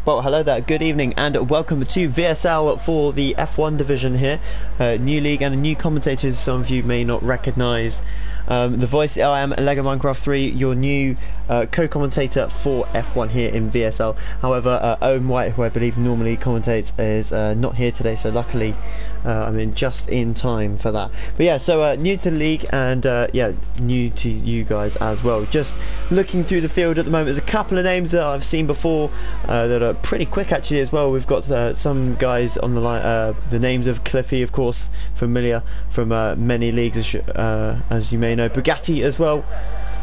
Well, hello there, good evening, and welcome to VSL for the F1 division here. New league and a new commentator some of you may not recognise. The voice, I am Lego Minecraft 3, your new co-commentator for F1 here in VSL. However, Owen White, who I believe normally commentates, is not here today, so luckily I'm in just in time for that. But yeah, so new to the league and yeah, new to you guys as well. Just looking through the field at the moment, there's a couple of names that I've seen before that are pretty quick actually as well. We've got some guys on the line, the names of Cliffy, of course, familiar from many leagues as you may know. Bugatti as well,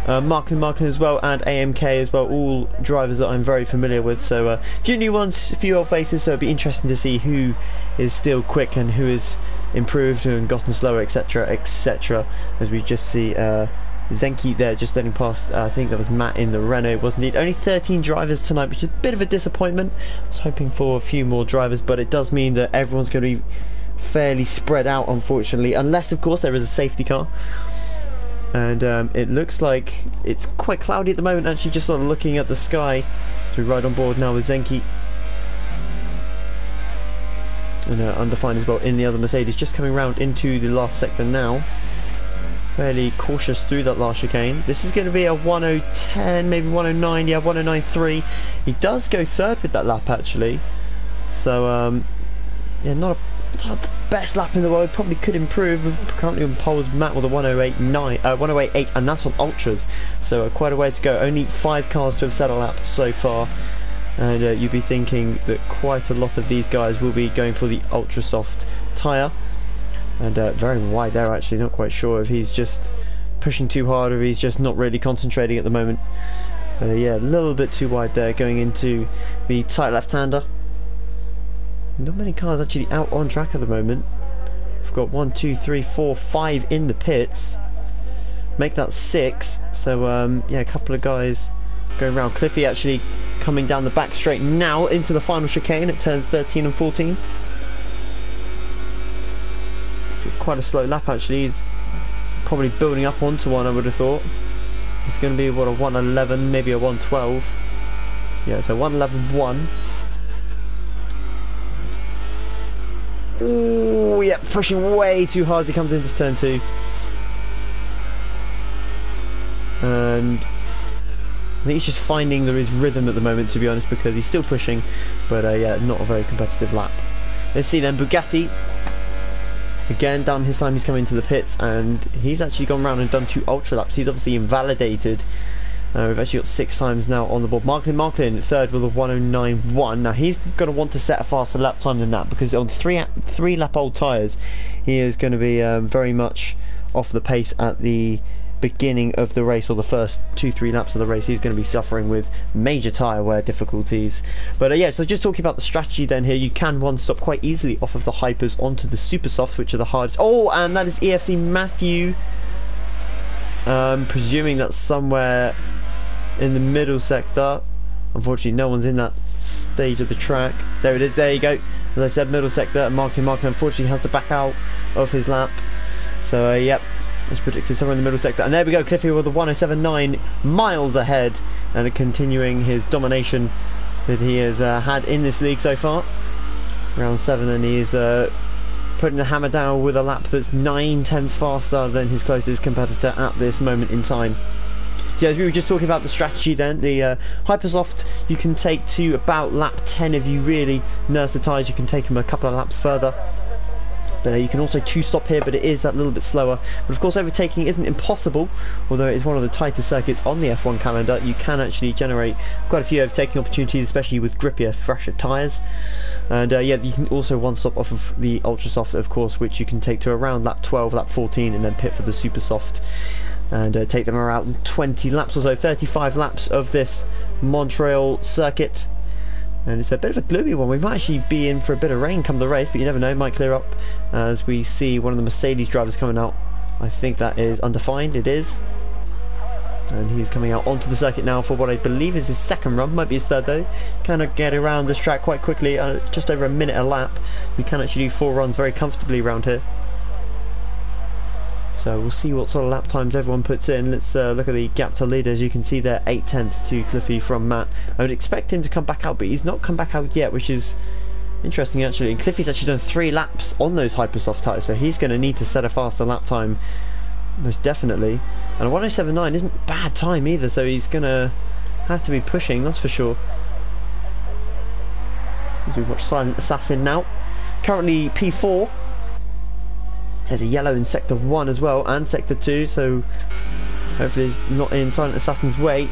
Marklin as well, and AMK as well, all drivers that I'm very familiar with. So a few new ones, a few old faces, so it'll be interesting to see who is still quick and who is improved and gotten slower, etc, etc, as we just see Zenki there just letting past, I think that was Matt in the Renault, wasn't it? Only 13 drivers tonight, which is a bit of a disappointment. I was hoping for a few more drivers, but it does mean that everyone's going to be fairly spread out, unfortunately, unless of course there is a safety car. And it looks like it's quite cloudy at the moment, actually, just sort of looking at the sky. So we ride on board now with Zenki. And undefined as well in the other Mercedes, just coming round into the last sector now. Fairly cautious through that last chicane. This is going to be a 1010, maybe 109, yeah, 109.3. He does go third with that lap, actually. So, yeah, not the best lap in the world, probably could improve. We're currently on pole with Matt with a 108.8, and that's on ultras, so quite a way to go. Only 5 cars to have set a lap so far, and you'd be thinking that quite a lot of these guys will be going for the ultra soft tyre, and very wide there actually. Not quite sure if he's just pushing too hard or if he's just not really concentrating at the moment, but yeah, a little bit too wide there going into the tight left-hander. Not many cars actually out on track at the moment. We've got 1, 2, 3, 4, 5 in the pits. Make that 6. So yeah, a couple of guys going around. Cliffy actually coming down the back straight now into the final chicane. It turns 13 and 14. It's quite a slow lap actually. He's probably building up onto one, I would have thought. It's going to be what, a 111, maybe a 112. Yeah, so 111.1. Ooh, yeah, pushing way too hard as he comes into turn 2. And I think he's just finding his rhythm at the moment, to be honest, because he's still pushing, but yeah, not a very competitive lap. Let's see then, Bugatti. Again, down his time he's coming to the pits, and he's actually gone round and done 2 ultra laps. He's obviously invalidated. We've actually got 6 times now on the board. Marklin third with a 109.1. Now he's going to want to set a faster lap time than that, because on 3 lap old tyres he is going to be very much off the pace at the beginning of the race, or the first 2-3 laps of the race. He's going to be suffering with major tyre wear difficulties. But yeah, so just talking about the strategy then here, you can one stop quite easily off of the hypers onto the super softs, which are the hardest. Oh, and that is EFC Matthew. Presuming that's somewhere in the middle sector. Unfortunately no one's in that stage of the track. There it is, there you go. As I said, middle sector, and Marklin unfortunately has to back out of his lap. So yep, as predicted, somewhere in the middle sector. And there we go, Cliffy with a 107.9, miles ahead, and continuing his domination that he has had in this league so far. Round 7, and he is putting the hammer down with a lap that's 9/10 faster than his closest competitor at this moment in time. So as we were just talking about the strategy then, the Hypersoft you can take to about lap 10 if you really nurse the tyres. You can take them a couple of laps further. But you can also 2-stop here, but it is that little bit slower. But of course overtaking isn't impossible, although it is one of the tightest circuits on the F1 calendar. You can actually generate quite a few overtaking opportunities, especially with grippier, fresher tyres. And yeah, you can also 1-stop off of the Ultra Soft, of course, which you can take to around lap 12, lap 14, and then pit for the Super Soft. And take them around 20 laps or so, 35 laps of this Montreal circuit. And it's a bit of a gloomy one. We might actually be in for a bit of rain come the race, but you never know, it might clear up as we see one of the Mercedes drivers coming out. I think that is undefined, it is. And he's coming out onto the circuit now for what I believe is his second run, might be his third though. Kind of get around this track quite quickly, just over a minute a lap. We can actually do 4 runs very comfortably around here. So we'll see what sort of lap times everyone puts in. Let's look at the gap to leader. As you can see there, 8/10 to Cliffy from Matt. I would expect him to come back out, but he's not come back out yet, which is interesting actually. And Cliffy's actually done 3 laps on those Hypersoft tyres, so he's going to need to set a faster lap time, most definitely. And a 1:07.9 isn't a bad time either, so he's going to have to be pushing, that's for sure. As we watch Silent Assassin now. Currently P4. There's a yellow in Sector 1 as well, and Sector 2, so hopefully he's not in Silent Assassin's way.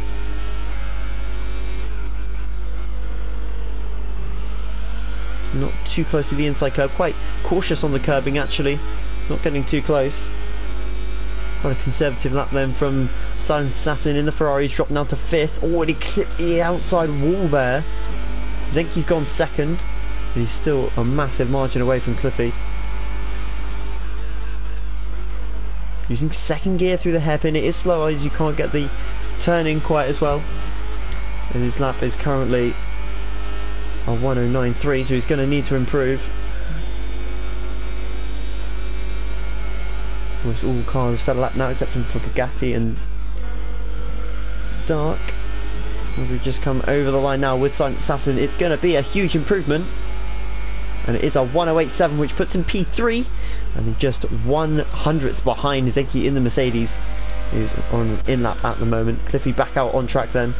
Not too close to the inside curb, quite cautious on the curbing actually, not getting too close. Quite a conservative lap then from Silent Assassin in the Ferrari. He's dropped now to 5th, already clipped the outside wall there. Zenki's gone 2nd, but he's still a massive margin away from Cliffy. Using 2nd gear through the hairpin, it is slower as you can't get the turning quite as well. And his lap is currently a 1:09.3, so he's going to need to improve. Almost all cars have set a lap now, except for Bugatti and Dark. As we just come over the line now with Silent Assassin, it's going to be a huge improvement. And it is a 1:08.7, which puts him P3. And just 1/100th behind Zenki in the Mercedes. He's on an in-lap at the moment. Cliffy back out on track then.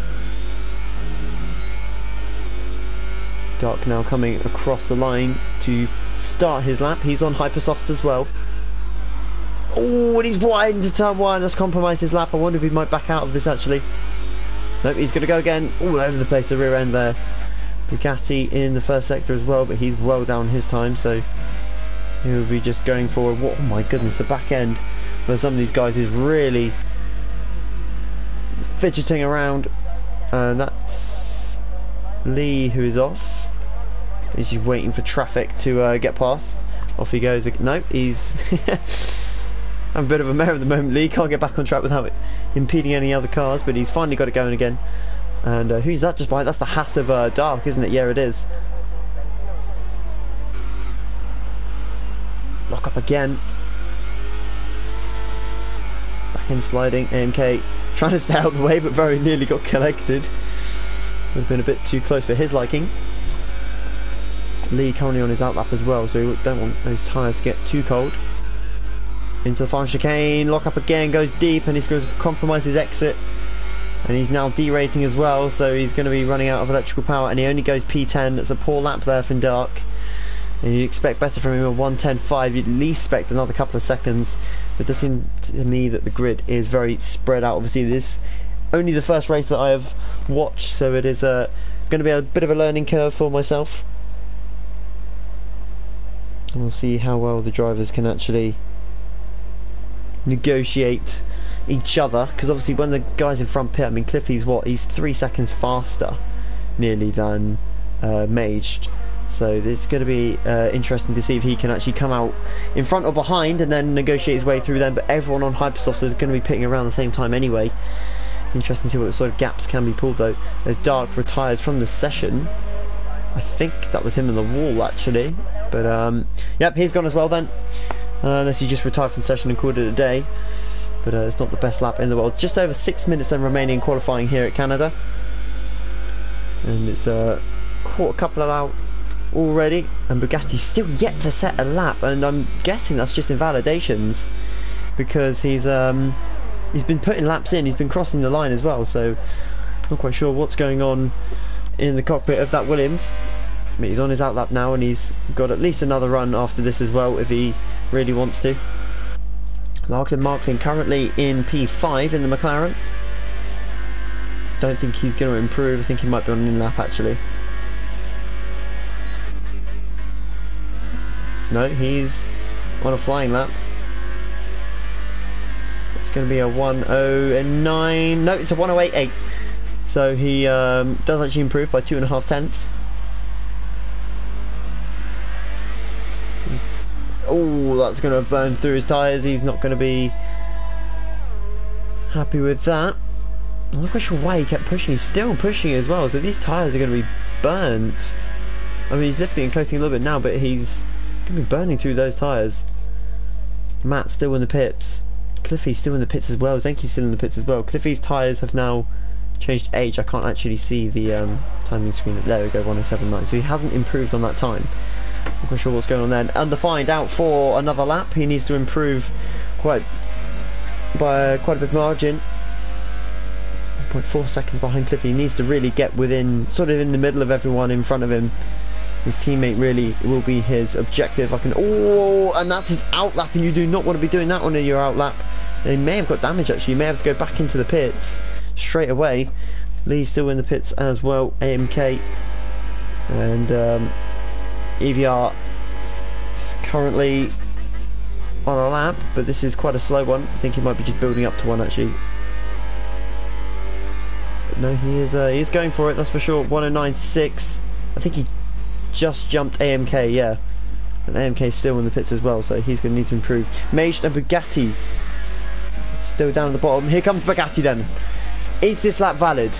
Dark now coming across the line to start his lap. He's on Hypersofts as well. Oh, and he's wide into turn 1. That's compromised his lap. I wonder if he might back out of this actually. Nope, he's going to go again. All over the place, the rear end there. Bugatti in the first sector as well, but he's well down his time, so he'll be just going forward. Oh my goodness, the back end for some of these guys is really fidgeting around. That's Lee who is off. He's just waiting for traffic to get past. Off he goes. Nope, he's having a bit of a mare at the moment. Lee can't get back on track without impeding any other cars, but he's finally got it going again. And who's that just by? That's the Haas of Dark, isn't it? Yeah, it is. Lock up again. Back end sliding. AMK trying to stay out of the way, but very nearly got collected. Would have been a bit too close for his liking. Lee currently on his outlap as well, so we don't want those tyres to get too cold. Into the final chicane. Lock up again. Goes deep, and he's going to compromise his exit. And he's now derating as well, so he's going to be running out of electrical power, and he only goes P10. That's a poor lap there from Dark. And you'd expect better from him at 1:10.5. You'd at least expect another couple of seconds. It does seem to me that the grid is very spread out. Obviously, this is only the first race that I have watched, so it is going to be a bit of a learning curve for myself. And we'll see how well the drivers can actually negotiate each other, because obviously when the guys in front pit, I mean Cliffy's he's 3 seconds faster nearly than Maged, so it's going to be interesting to see if he can actually come out in front or behind and then negotiate his way through them. But everyone on Hypersoft is going to be pitting around the same time anyway. Interesting to see what sort of gaps can be pulled though, as Dark retires from the session. I think that was him in the wall actually, but yep, he's gone as well then, unless he just retired from the session and called it a day. But it's not the best lap in the world. Just over 6 minutes then remaining in qualifying here at Canada. And it's caught a couple of out already. And Bugatti's still yet to set a lap. And I'm guessing that's just invalidations. Because he's been putting laps in. He's been crossing the line as well. So not quite sure what's going on in the cockpit of that Williams. But he's on his outlap now. And he's got at least another run after this as well, if he really wants to. Marklin currently in P5 in the McLaren. Don't think he's going to improve. I think he might be on an in-lap actually. No, he's on a flying lap. It's going to be a 1:09. No, it's a 1:08.8. So he does actually improve by 2.5 tenths. Oh, that's going to burn through his tyres. He's not going to be happy with that. I'm not quite sure why he kept pushing. He's still pushing as well, so these tyres are going to be burnt. I mean, he's lifting and coasting a little bit now, but he's going to be burning through those tyres. Matt's still in the pits. Cliffy's still in the pits as well. Zenki's still in the pits as well. Cliffy's tyres have now changed age. I can't actually see the timing screen. There we go, 107.9. So he hasn't improved on that time. Not quite sure what's going on there. Undefined out for another lap. He needs to improve by quite a big margin. 0.4 seconds behind Cliffy. He needs to really get within, sort of in the middle of everyone in front of him. His teammate really will be his objective. And that's his outlap, and you do not want to be doing that on your outlap. He may have got damage actually. You may have to go back into the pits straight away. Lee's still in the pits as well. AMK and EVR is currently on a lap, but this is quite a slow one. I think he might be just building up to one actually. But no, he is going for it. That's for sure. 109.6. I think he just jumped AMK, yeah. And AMK's still in the pits as well, so he's going to need to improve. Mage and Bugatti still down at the bottom. Here comes Bugatti then. Is this lap valid?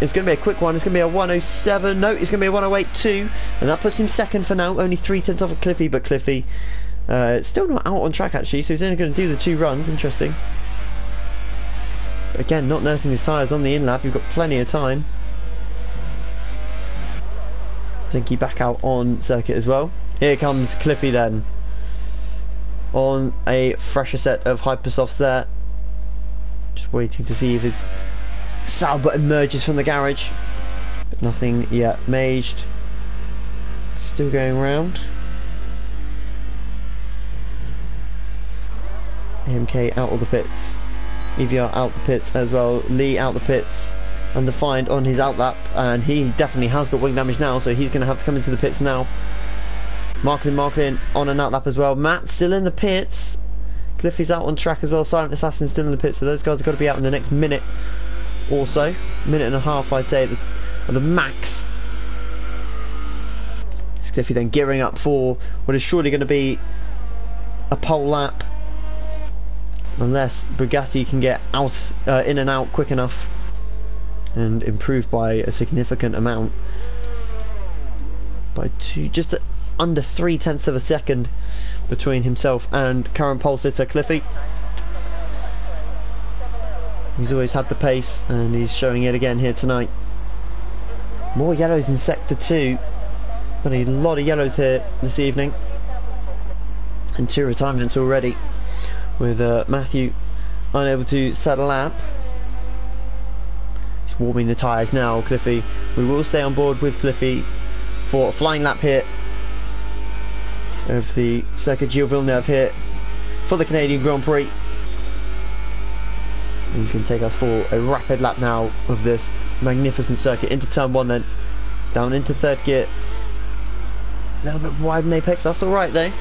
It's going to be a quick one. It's going to be a 107. No, it's going to be a 108.2. And that puts him second for now. Only 3/10 off of Cliffy, but Cliffy still not out on track actually, so he's only going to do the 2 runs. Interesting. But again, not nursing his tyres on the in lap. You've got plenty of time. Zinky back out on circuit as well. Here comes Cliffy then. On a fresher set of Hypersofts there. Just waiting to see if his Sauber emerges from the garage. But nothing yet. Maged. Still going round. AMK out of the pits. EVR out the pits as well. Lee out the pits. Undefined on his outlap, and he definitely has got wing damage now, so he's going to have to come into the pits now. Marklin on an outlap as well. Matt still in the pits. Cliffy's out on track as well. Silent Assassin still in the pits, so those guys have got to be out in the next minute or so. Minute and a half, I'd say, at the max. It's Cliffy then gearing up for what is surely going to be a pole lap, unless Bugatti can get out in and out quick enough and improve by a significant amount, by just under 3/10 of a second between himself and current pole sitter Cliffy. He's always had the pace, and he's showing it again here tonight. More yellows in sector 2. Got a lot of yellows here this evening, and 2 retirements already, with Matthew unable to set a lap. Warming the tyres now, Cliffy. We will stay on board with Cliffy for a flying lap here of the Circuit Gilles Villeneuve here for the Canadian Grand Prix. And he's going to take us for a rapid lap now of this magnificent circuit into turn 1 then. Down into 3rd gear. A little bit wide in apex, that's alright though.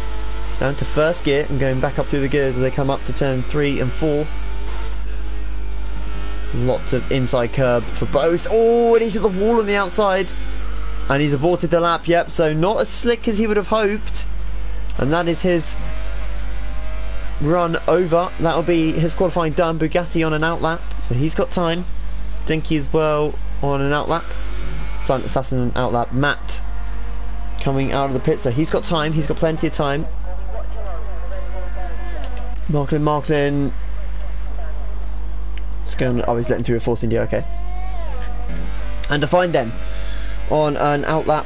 Down to 1st gear and going back up through the gears as they come up to turn 3 and 4. Lots of inside curb for both. Oh, and he's at the wall on the outside. And he's aborted the lap, yep. So not as slick as he would have hoped. And that is his run over. That'll be his qualifying done. Bugatti on an outlap, so he's got time. Dinky as well on an outlap. Silent Assassin on an outlap. Matt coming out of the pit, so he's got time. He's got plenty of time. Marklin. It's going. Oh, he's letting through a Force India. Okay. And Defined then on an outlap.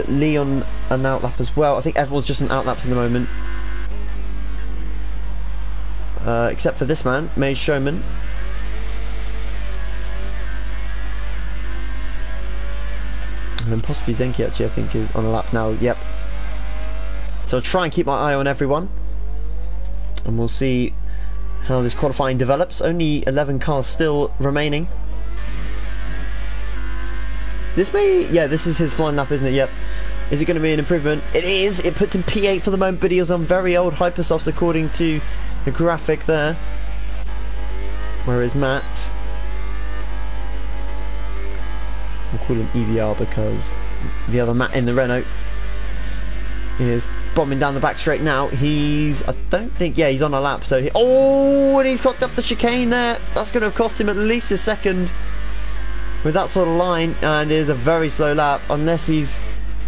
Lee on an outlap as well. I think everyone's just on outlaps at the moment, except for this man, Mage Showman. And then possibly Zenki actually, I think, is on a lap now. Yep. So I'll try and keep my eye on everyone, and we'll see how this qualifying develops. Only 11 cars still remaining. This may... yeah, this is his flying lap, isn't it? Yep. Is it going to be an improvement? It is! It puts him P8 for the moment, but he was on very old Hypersofts according to the graphic there. Where is Matt? We'll call him EVR because the other Matt in the Renault is bombing down the back straight now. He's... I don't think... yeah, he's on a lap, so... oh, and he's cocked up the chicane there. That's going to have cost him at least a second with that sort of line, and it is a very slow lap unless he's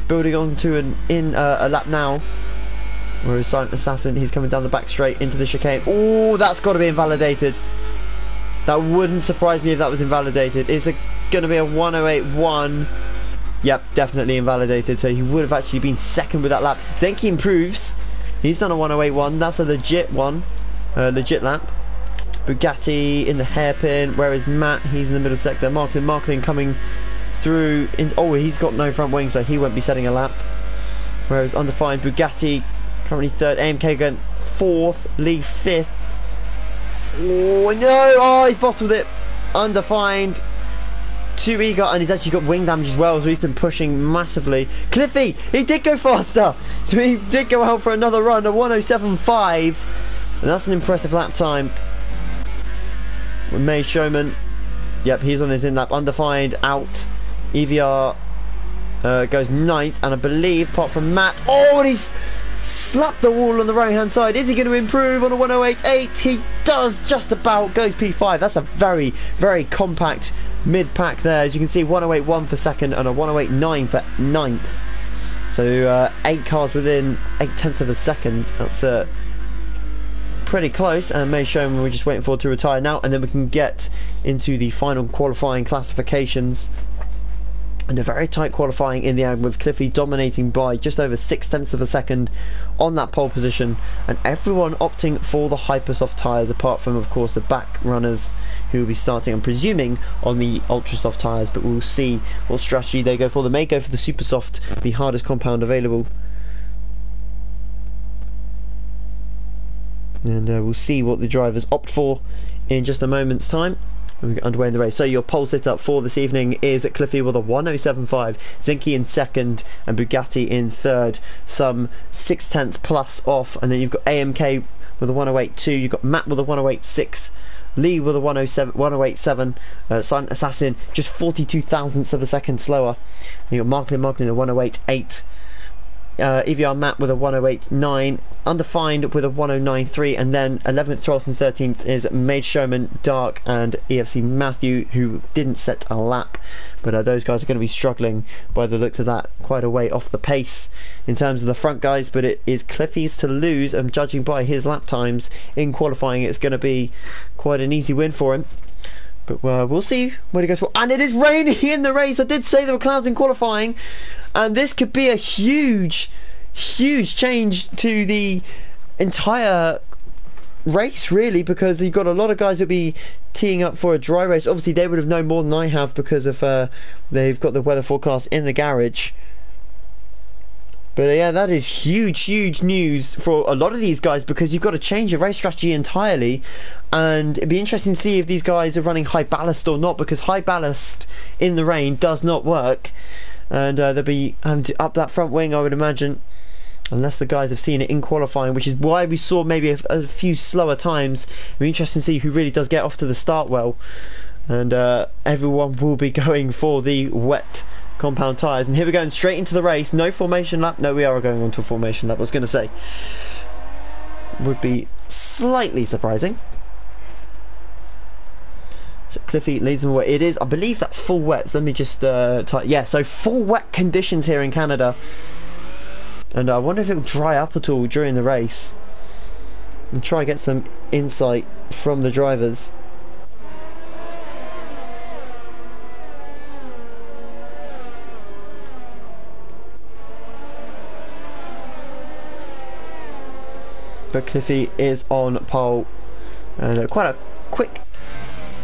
building onto a lap now. Whereas Silent Assassin, he's coming down the back straight into the chicane. Oh, that's got to be invalidated. That wouldn't surprise me if that was invalidated. Is it going to be a 108.1? Yep, definitely invalidated. So he would have actually been second with that lap. Zenki improves. He's done a 108.1. That's a legit one. Legit lap. Bugatti in the hairpin. Whereas Matt, he's in the middle sector. Marklin coming through. Oh, he's got no front wing, so he won't be setting a lap. Whereas undefined Bugatti currently third. AMK going fourth. Lee fifth. Oh no! Oh, he's bottled it. Undefined. Too eager, and he's actually got wing damage as well, so he's been pushing massively. Cliffy, he did go faster, so he did go out for another run, a 107.5, and that's an impressive lap time. May Showman, yep, he's on his in lap. Undefined out. EVR goes ninth, and I believe, apart from Matt, oh, and he's slapped the wall on the right hand side. Is he going to improve on a 108.8? He does, just about. Goes P5. That's a very, very compact mid-pack there. As you can see, 108.1 for second and a 108.9 for ninth. So 8 cars within 8/10 of a second. That's pretty close. And May Showman we're just waiting for to retire now, and then we can get into the final qualifying classifications. And a very tight qualifying in the end, with Cliffy dominating by just over 6/10 of a second on that pole position, and everyone opting for the Hypersoft tyres, apart from of course the back runners who will be starting, I'm presuming, on the ultra soft tyres, but we'll see what strategy they go for. They may go for the super soft, the hardest compound available, and we'll see what the drivers opt for in just a moment's time. We get underway in the race. So your pole sit up for this evening is at Cliffy with a 107.5, Zinke in second, and Bugatti in third, some 6/10 plus off. And then you've got AMK with a 108.2, you've got Matt with a 108.6, Lee with a 108.7, Silent Assassin just 42 thousandths of a second slower. And you've got Marklin a 108.8. EVR Matt with a 108.9, Undefined with a 109.3, and then 11th, 12th and 13th is Made Showman, Dark and EFC Matthew, who didn't set a lap, but those guys are going to be struggling by the looks of that, quite a way off the pace in terms of the front guys. But it is Cliffy's to lose, and judging by his lap times in qualifying, it's going to be quite an easy win for him. But we'll see what he goes for. And it is raining in the race. I did say there were clouds in qualifying, and this could be a huge change to the entire race, really, because you've got a lot of guys who'll be teeing up for a dry race. Obviously they would have known more than I have, because of they've got the weather forecast in the garage. But yeah, that is huge news for a lot of these guys, because you've got to change your race strategy entirely. And it'd be interesting to see if these guys are running high ballast or not, because high ballast in the rain does not work. And they'll be having to up that front wing, I would imagine, unless the guys have seen it in qualifying, which is why we saw maybe a few slower times. It'll be interesting to see who really does get off to the start well. And everyone will be going for the wet compound tyres. And here we're going straight into the race. No formation lap. No, we are going on to a formation lap, I was going to say. Would be slightly surprising. So Cliffy leads them away. It is, I believe that's full wet. So let me just yeah, so full wet conditions here in Canada. And I wonder if it'll dry up at all during the race. And try and get some insight from the drivers. But Cliffy is on pole. And quite a quick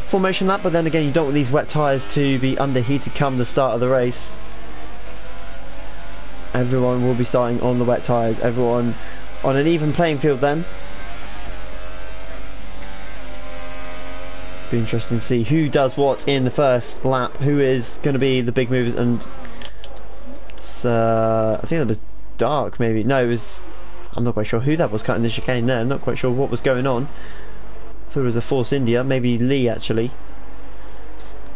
formation lap, but then again, you don't want these wet tyres to be underheated come the start of the race. Everyone will be starting on the wet tyres, everyone on an even playing field then. Be interesting to see who does what in the first lap, who is going to be the big movers. And it's, I think that was Dark, maybe. No, it was, I'm not quite sure who that was cutting the chicane there. I'm not quite sure what was going on. I thought it was a Force India, maybe Lee actually.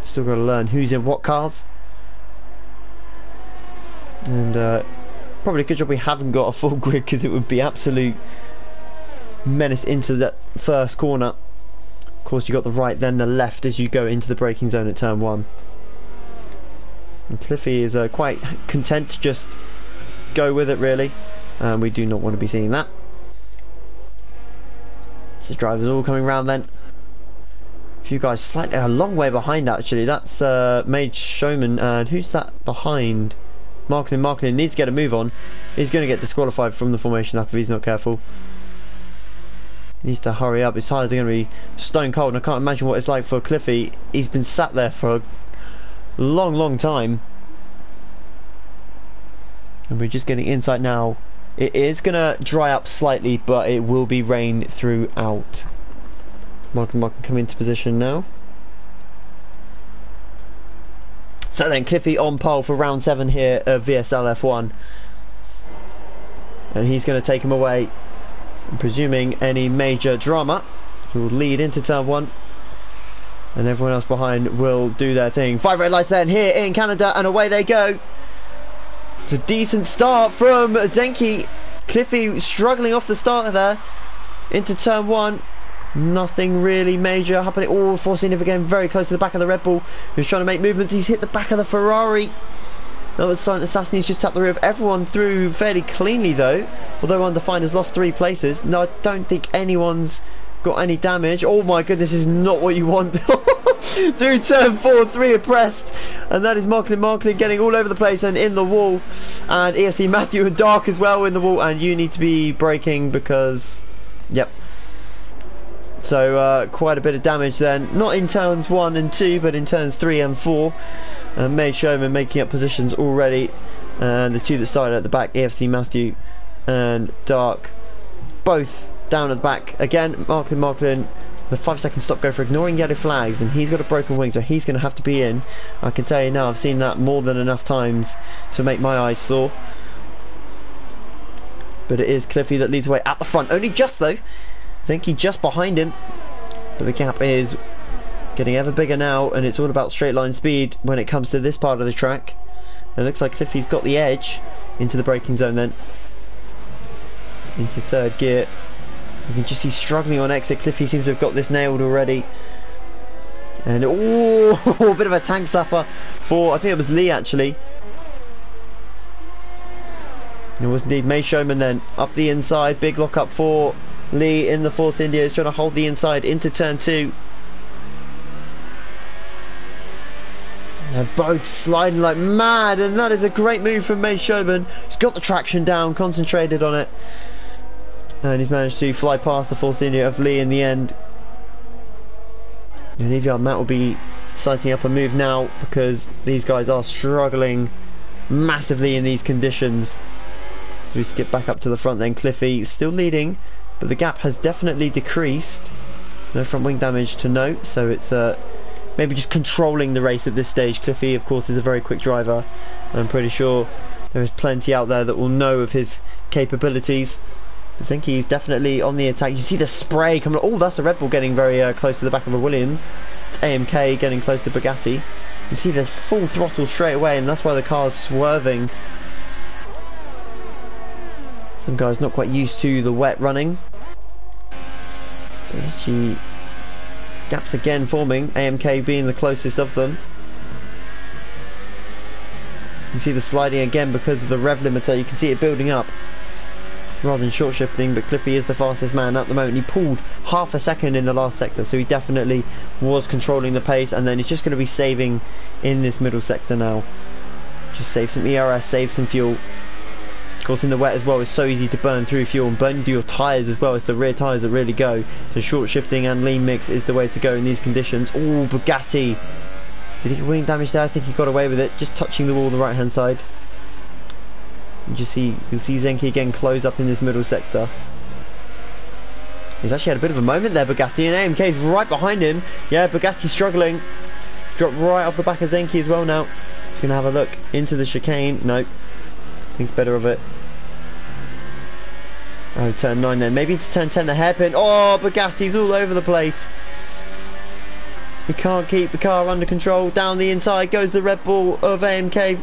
Still got to learn who's in what cars. And probably a good job we haven't got a full grid, because it would be absolute menace into that first corner. Of course, you got the right, then the left as you go into the braking zone at turn 1. And Cliffy is quite content to just go with it, really. and we do not want to be seeing that. So drivers all coming round then. A few guys slightly a long way behind actually. That's Made Showman, and who's that behind? Marklin needs to get a move on. He's going to get disqualified from the formation lap if he's not careful. He needs to hurry up. His tyres are going to be stone cold, and I can't imagine what it's like for Cliffy. He's been sat there for a long time. And we're just getting insight now. It is going to dry up slightly, but it will be rain throughout. Martin come into position now. So then Cliffy on pole for round 7 here of VSL F1. And he's going to take him away. I'm presuming any major drama. He will lead into turn 1. And everyone else behind will do their thing. 5 red lights then here in Canada, and away they go. It's a decent start from Zenki. Cliffy struggling off the starter there. Into turn 1. Nothing really major happening. Oh, forcing it again very close to the back of the Red Bull, who's trying to make movements. He's hit the back of the Ferrari. That was Silent Assassin. He's just tapped the rear of everyone through fairly cleanly though. Although Undefined has lost 3 places. No, I don't think anyone's got any damage. Oh my goodness, this is not what you want. Through turn 4, 3 abreast. And that is Marklin getting all over the place and in the wall. And EFC Matthew and Dark as well in the wall. And you need to be braking because... Yep. So quite a bit of damage then. Not in turns 1 and 2, but in turns 3 and 4. And May Showman making up positions already. And the 2 that started at the back, EFC Matthew and Dark, both down at the back. Again, Marklin, the 5-second stop go for ignoring yellow flags, and he's got a broken wing, so he's going to have to be in. I can tell you now, I've seen that more than enough times to make my eyes sore. But it is Cliffy that leads away at the front, only just though. Zenki just behind him, but the gap is getting ever bigger now, and it's all about straight line speed when it comes to this part of the track. And it looks like Cliffy's got the edge into the braking zone then. Into 3rd gear. You can just see struggling on exit. Cliffy seems to have got this nailed already. And oh, a bit of a tank slapper for, I think it was Lee actually. It was indeed May Showman then. Up the inside, big lock up for Lee in the Force India. Is trying to hold the inside into turn 2. They're both sliding like mad, and that is a great move from May Showman. He's got the traction down, concentrated on it. And he's managed to fly past the Force India of Lee in the end. And Evian Matt will be sighting up a move now, because these guys are struggling massively in these conditions. We skip back up to the front then. Cliffy still leading, but the gap has definitely decreased. No front wing damage to note, so it's maybe just controlling the race at this stage. Cliffy, of course, is a very quick driver. I'm pretty sure there is plenty out there that will know of his capabilities. Zenki is definitely on the attack. You see the spray coming. Oh, that's a Red Bull getting very close to the back of a Williams. It's AMK getting close to Bugatti. You see there's full throttle straight away, and that's why the car's swerving. Some guys not quite used to the wet running. There's actually gaps again forming, AMK being the closest of them. You see the sliding again because of the rev limiter. You can see it building up rather than short shifting, but Cliffy is the fastest man at the moment. He pulled half a second in the last sector, so he definitely was controlling the pace, and then he's just going to be saving in this middle sector now. Just save some ERS, save some fuel. Of course, in the wet as well, it's so easy to burn through fuel and burn through your tyres as well. It's the rear tyres that really go. So short shifting and lean mix is the way to go in these conditions. Oh, Bugatti. Did he get wing damage there? I think he got away with it. Just touching the wall on the right hand side. You'll see Zenki again close up in this middle sector. He's actually had a bit of a moment there, Bugatti, and AMK's right behind him. Yeah, Bugatti's struggling. Dropped right off the back of Zenki as well now. He's going to have a look into the chicane. Nope. Thinks better of it. Oh, turn 9 then. Maybe into turn 10, the hairpin. Oh, Bugatti's all over the place. He can't keep the car under control. Down the inside goes the Red Bull of AMK.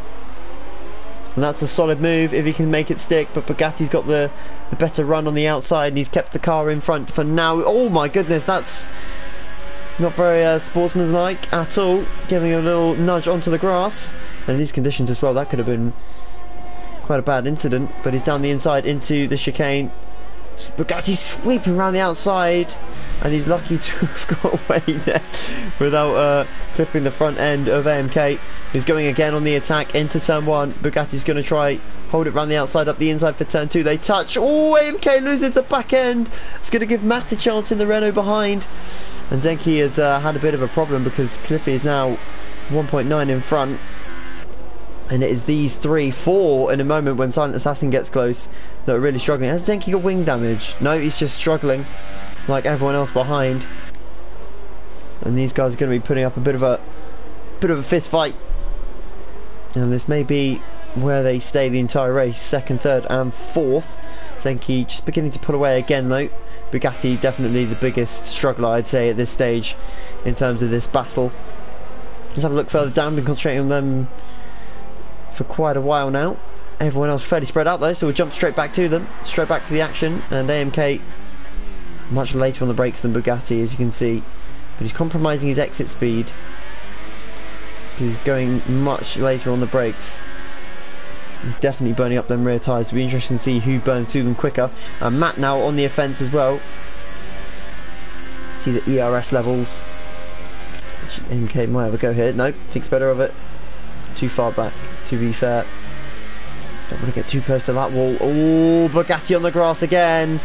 And that's a solid move if he can make it stick. But Bugatti's got the better run on the outside, and he's kept the car in front for now. Oh my goodness, that's not very sportsmanlike at all. Giving a little nudge onto the grass. And in these conditions as well, that could have been quite a bad incident, but he's down the inside into the chicane. Bugatti's sweeping around the outside, and he's lucky to have got away there without clipping the front end of AMK, who's going again on the attack into turn 1. Bugatti's going to try hold it around the outside, up the inside for turn 2. They touch. Oh, AMK loses the back end. It's going to give Matt a chance in the Renault behind. And Zenki has had a bit of a problem because Cliffy is now 1.9 in front. And it is these 4 in a moment when Silent Assassin gets close that are really struggling. Has Zenki got wing damage? No, he's just struggling like everyone else behind. And these guys are going to be putting up a bit of a fist fight. And this may be where they stay the entire race, 2nd, 3rd and 4th. Zenki just beginning to pull away again though. Bugatti definitely the biggest struggler, I'd say, at this stage in terms of this battle. Let's have a look further down. Been concentrating on them for quite a while now. Everyone else fairly spread out though, so we'll jump straight back to them, straight back to the action. And AMK much later on the brakes than Bugatti, as you can see, but he's compromising his exit speed. He's going much later on the brakes. He's definitely burning up them rear tyres. It'll be interesting to see who burns through them quicker. And Matt now on the offence as well. See the ERS levels. MK might have a go here. No, thinks better of it. Too far back, to be fair. Don't want to get too close to that wall. Oh, Bugatti on the grass again.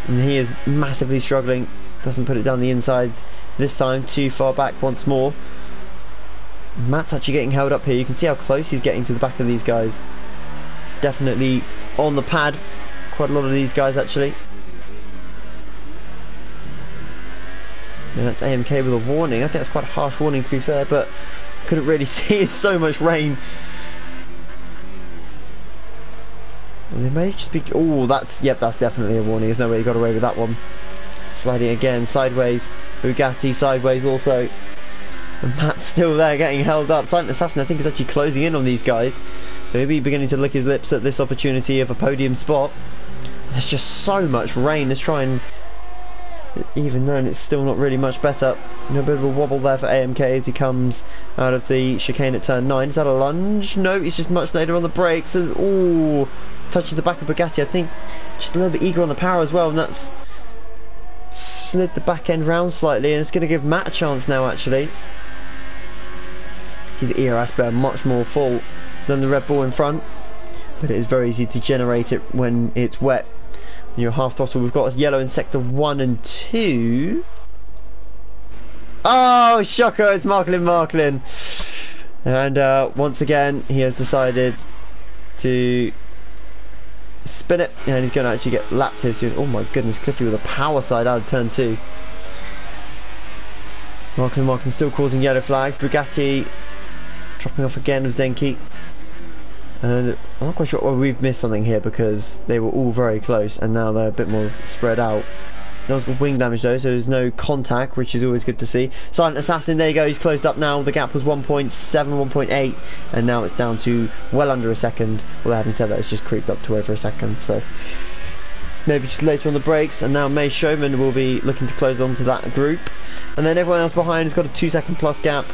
And he is massively struggling. Doesn't put it down the inside this time. Too far back once more. Matt's actually getting held up here. You can see how close he's getting to the back of these guys. Definitely on the pad. Quite a lot of these guys actually. And that's AMK with a warning. I think that's quite a harsh warning to be fair, but couldn't really see. It's so much rain. And they may just be... Oh, that's definitely a warning. There's no way he got away with that one. Sliding again, sideways. Bugatti sideways also. And Matt's still there getting held up. Silent Assassin I think is actually closing in on these guys. So he'll be beginning to lick his lips at this opportunity of a podium spot. There's just so much rain. Let's try and... Even then it's still not really much better. A bit of a wobble there for AMK as he comes out of the chicane at turn 9. Is that a lunge? No, he's just much later on the brakes. And ooh, touches the back of Bugatti. I think just a little bit eager on the power as well, and that's slid the back end round slightly, and it's going to give Matt a chance now actually. See the ERS burn much more full than the Red Bull in front, but it is very easy to generate it when it's wet. When you're half throttle. We've got yellow in sector 1 and 2. Oh, shocker, it's Marklin. And once again he has decided to spin it, and he's going to actually get lapped here soon. Oh my goodness, Cliffy with a power side out of turn 2. Marklin still causing yellow flags. Bugatti dropping off again with Zenki. And I'm not quite sure, well, we've missed something here because they were all very close and now they're a bit more spread out. No one's got wing damage though, so there's no contact, which is always good to see. Silent Assassin, there you go, he's closed up now. The gap was 1.7, 1.8, and now it's down to well under a second. Well, having said that, it's just creeped up to over a second, so maybe just later on the brakes. And now May Showman will be looking to close on to that group. And then everyone else behind has got a 2-second plus gap,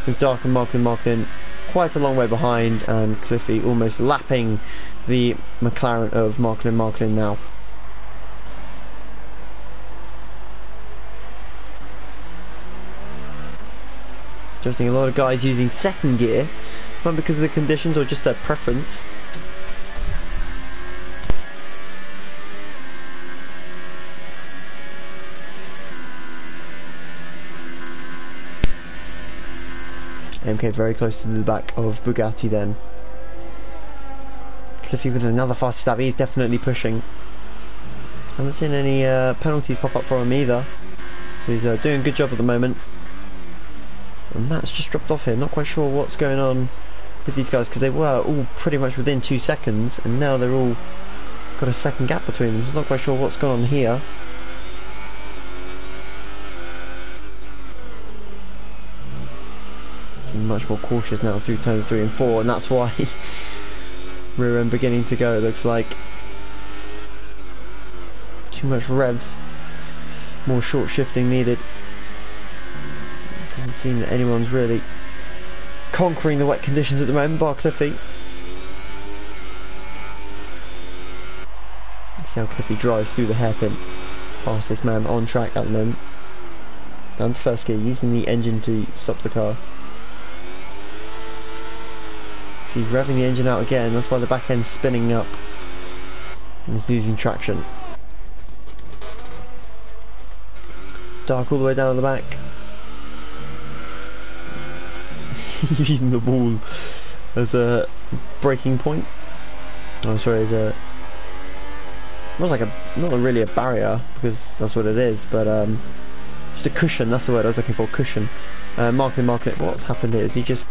with Dark and Marklin quite a long way behind, and Cliffy almost lapping the McLaren of Marklin now. Just seeing a lot of guys using second gear, not because of the conditions or just their preference. MK very close to the back of Bugatti then. Cliffy with another fast stab. He's definitely pushing. Haven't seen any penalties pop up for him either. So he's doing a good job at the moment. And Matt's just dropped off here. Not quite sure what's going on with these guys, because they were all pretty much within 2 seconds, and now they're all got a second gap between them. So not quite sure what's going on here. Much more cautious now through turns 3 and 4, and that's why rear end beginning to go. It looks like too much revs, more short shifting needed. Doesn't seem that anyone's really conquering the wet conditions at the moment, bar Cliffy. See how Cliffy drives through the hairpin. Fastest man on track at the moment. Down to first gear, using the engine to stop the car. See, revving the engine out again, that's why the back end's spinning up. And he's losing traction. Dark all the way down the back. Using the wall as a braking point. Oh, sorry, as a not really a barrier, because that's what it is, but just a cushion. That's the word I was looking for. Cushion. Marking. What's happened here? Is he just?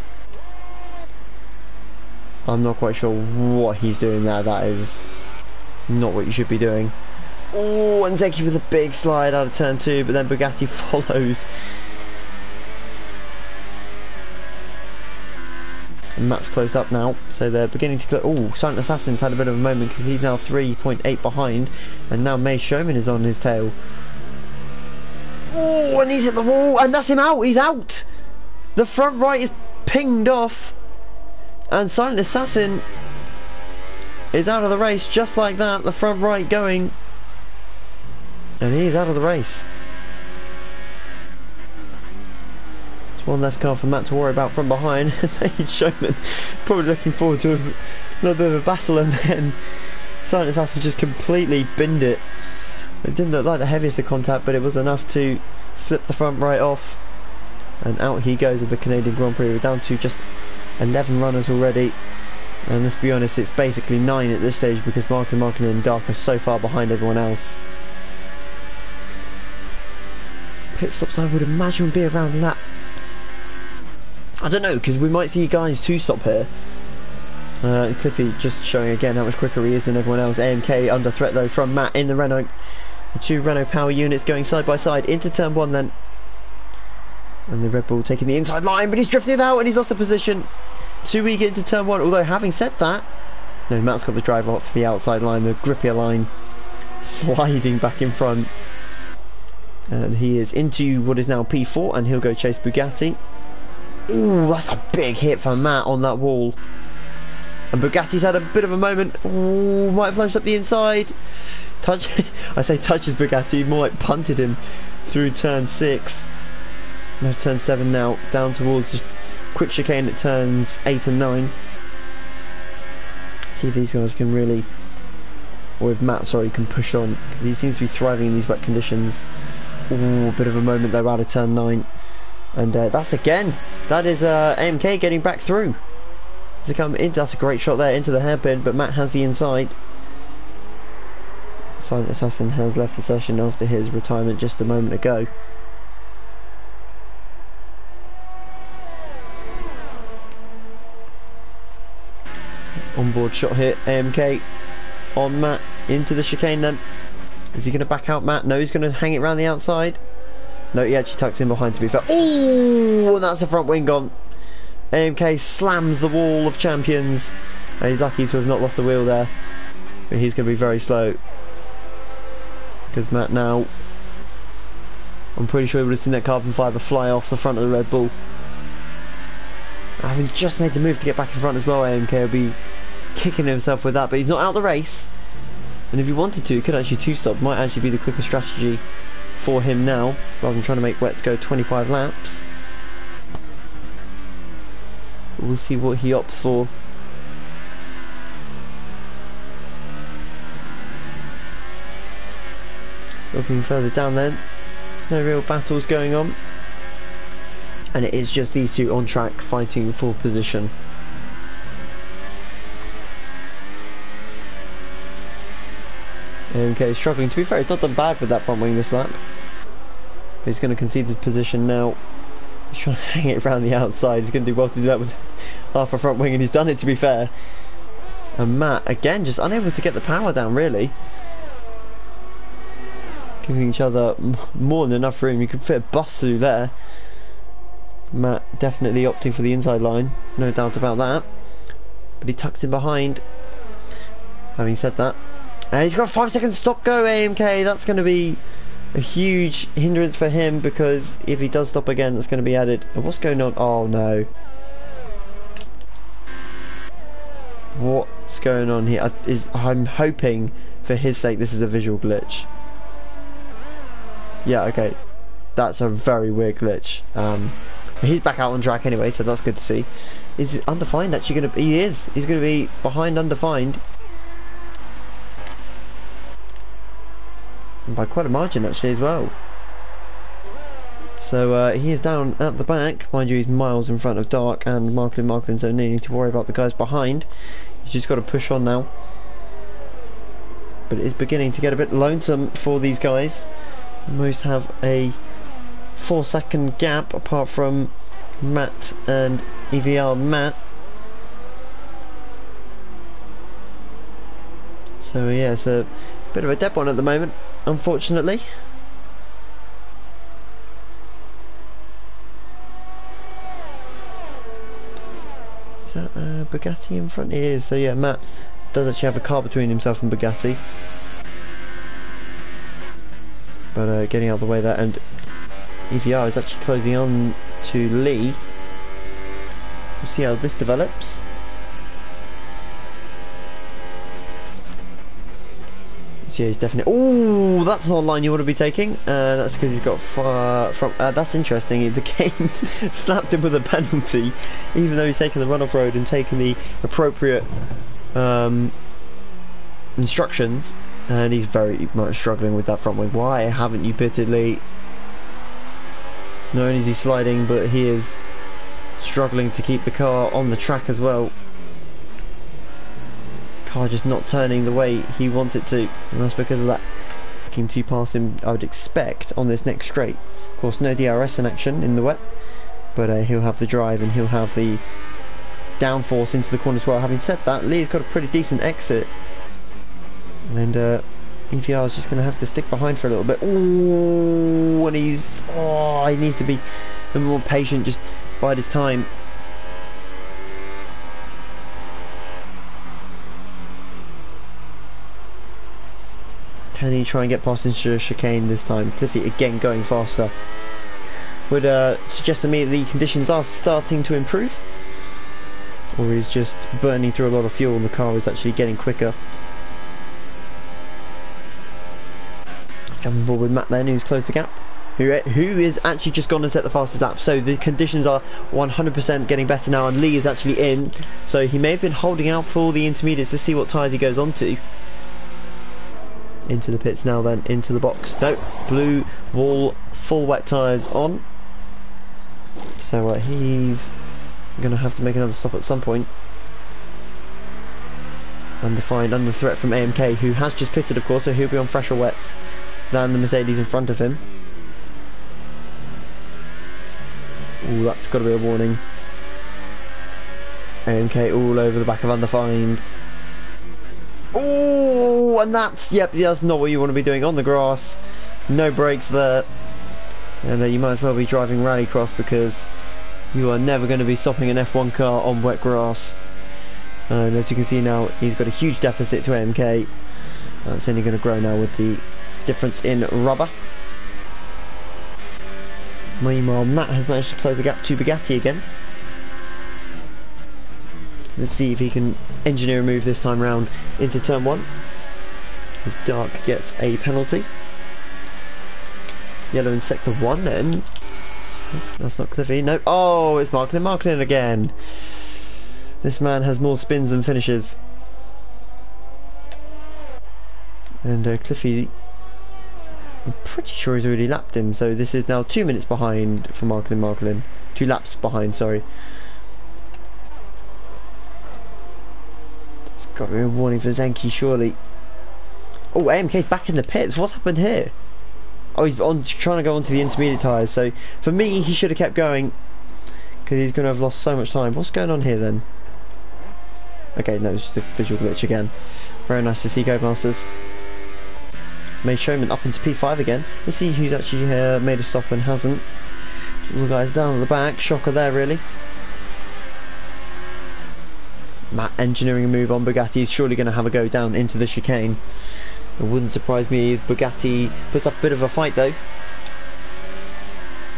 I'm not quite sure what he's doing there. That is not what you should be doing. Oh, and Zeki with a big slide out of turn 2, but then Bugatti follows. And Matt's close up now, so they're beginning to... Oh, Silent Assassin's had a bit of a moment because he's now 3.8 behind, and now May Showman is on his tail. Oh, and he's hit the wall, and that's him out. He's out. The front right is pinged off, and Silent Assassin is out of the race just like that. The front right going, and he's out of the race. It's one less car for Matt to worry about from behind. May Showman probably looking forward to a little bit of a battle, and then Silent Assassin just completely binned it. It didn't look like the heaviest of contact, but it was enough to slip the front right off, and out he goes at the Canadian Grand Prix. We're down to just 11 runners already, and let's be honest, it's basically 9 at this stage because Markin and Dark are so far behind everyone else. Pit stops, I would imagine, would be around lap, I don't know, because we might see guys 2-stop here. Cliffy just showing again how much quicker he is than everyone else. AMK under threat though from Matt in the Renault. The 2 Renault power units going side by side into turn 1 then. And the Red Bull taking the inside line, but he's drifted out and he's lost the position. Too eager into turn 1, although having said that, no, Matt's got the drive off the outside line, the grippier line, sliding back in front. And he is into what is now P4, and he'll go chase Bugatti. Ooh, that's a big hit for Matt on that wall. And Bugatti's had a bit of a moment. Ooh, might have plunged up the inside. Touch. I say touches Bugatti, more like punted him through turn 6. No, turn 7 now, down towards the quick chicane at turns 8 and 9. See if these guys can really, or if Matt, sorry, can push on. He seems to be thriving in these wet conditions. Ooh, a bit of a moment though out of turn 9. And that's again, that is AMK getting back through. To come into, that's a great shot there into the hairpin, but Matt has the inside. Silent Assassin has left the session after his retirement just a moment ago. Onboard shot here, AMK on Matt into the chicane then. Is he going to back out Matt? No, he's going to hang it around the outside. No, he actually tucks in behind to be fair. Oh, and that's a front wing gone. AMK slams the wall of champions, and he's lucky to have not lost a wheel there, but he's going to be very slow because Matt now, I'm pretty sure he would have seen that carbon fibre fly off the front of the Red Bull. Having just made the move to get back in front as well, AMK will be kicking himself with that, but he's not out of the race, and if he wanted to, he could actually 2-stop. Might actually be the quicker strategy for him now, rather than trying to make Wets go 25 laps. We'll see what he opts for. Looking further down then, no real battles going on, and it is just these two on track fighting for position. Okay, struggling. To be fair, he's not done bad with that front wing this lap, but he's going to concede the position now. He's trying to hang it around the outside. He's going to do well to do that with half a front wing, and he's done it, to be fair. And Matt, again, just unable to get the power down, really. Giving each other more than enough room. You could fit a bus through there. Matt definitely opting for the inside line, no doubt about that. But he tucks in behind. Having said that, and he's got a 5-second stop go, AMK. That's going to be a huge hindrance for him, because if he does stop again, that's going to be added. And what's going on? Oh no. What's going on here? I'm hoping for his sake, this is a visual glitch. Yeah, okay. That's a very weird glitch. He's back out on track anyway, so that's good to see. Is Undefined actually going to... He is. He's going to be behind Undefined. And by quite a margin, actually, as well. So, he is down at the back. Mind you, he's miles in front of Dark and Marklin, so no need to worry about the guys behind. He's just got to push on now. But it is beginning to get a bit lonesome for these guys. Most have a 4-second gap apart from Matt and EVR Matt. So yeah, it's a bit of a dead one at the moment, unfortunately. Is that Bugatti in front? It is. So yeah, Matt does actually have a car between himself and Bugatti. But getting out of the way there, and EVR is actually closing on to Lee. We'll see how this develops. So yeah, he's definitely... Oh, that's not a line you want to be taking. That's because he's got far from... that's interesting. The game's slapped him with a penalty, even though he's taken the run-off road and taken the appropriate instructions. And he's very much struggling with that front wing. Why haven't you pitted, Lee? Not only is he sliding, but he is struggling to keep the car on the track as well. Car just not turning the way he wants it to, and that's because of that. Looking to pass him, I would expect, on this next straight. Of course, no DRS in action in the wet, but he'll have the drive and he'll have the downforce into the corner as well. Having said that, Lee's got a pretty decent exit. And EVR is just going to have to stick behind for a little bit. Ooh, and he's... Oh, he needs to be a bit more patient, just bide his time. Can he try and get past into the chicane this time? Cliffy again going faster. Would suggest to me that the conditions are starting to improve. Or he's just burning through a lot of fuel and the car is actually getting quicker. Jumping forward with Matt then, who's closed the gap. Who is actually just gone and set the fastest lap. So the conditions are 100% getting better now, and Lee is actually in. So he may have been holding out for the intermediates to see what tyres he goes on to. Into the pits now then, into the box. No, blue wall, full wet tyres on. So he's going to have to make another stop at some point. Undefined, under threat from AMK, who has just pitted of course, so he'll be on fresher wets than the Mercedes in front of him. Ooh, that's got to be a warning. AMK all over the back of Undefined. Oh, and that's, yep, that's not what you want to be doing on the grass. No brakes there. And you might as well be driving rallycross, because you are never going to be stopping an F1 car on wet grass. And as you can see now, he's got a huge deficit to AMK. It's only going to grow now with the difference in rubber. Meanwhile, Matt has managed to close the gap to Bugatti again. Let's see if he can engineer a move this time round into turn 1. As Dark gets a penalty. Yellow in sector 1 then. That's not Cliffy. No. Oh, it's Marklin again. This man has more spins than finishes. And Cliffy, I'm pretty sure he's already lapped him, so this is now 2 minutes behind for Marklin. 2 laps behind, sorry. It's got to be a warning for Zenki, surely. Oh, AMK's back in the pits. What's happened here? Oh, he's trying to go onto the intermediate tyres, so for me, he should have kept going, because he's going to have lost so much time. What's going on here then? Okay, no, it's just a visual glitch again. Very nice to see Codemasters. Made Showman up into P5 again. Let's see who's actually made a stop and hasn't. All the guys down at the back. Shocker there, really. Matt engineering a move on Bugatti. He's surely going to have a go down into the chicane. It wouldn't surprise me if Bugatti puts up a bit of a fight though.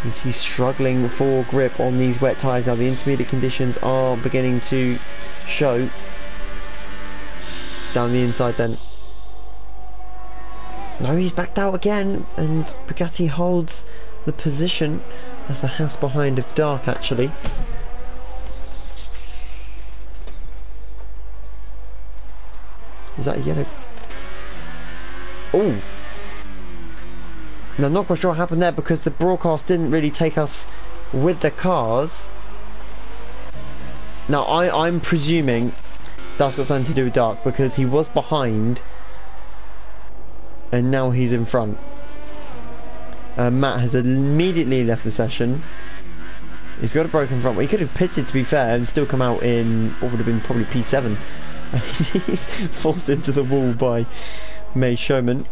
He's struggling for grip on these wet tyres. Now the intermediate conditions are beginning to show. Down the inside then. No, he's backed out again, and Bugatti holds the position. That's the Haas behind of Dark, actually. Is that a yellow? Oh! Now, I'm not quite sure what happened there because the broadcast didn't really take us with the cars. Now, I'm presuming that's got something to do with Dark because he was behind and now he's in front. Matt has immediately left the session. He's got a broken front. Well, he could have pitted, to be fair, and still come out in what would have been probably P7. He's forced into the wall by May Showman.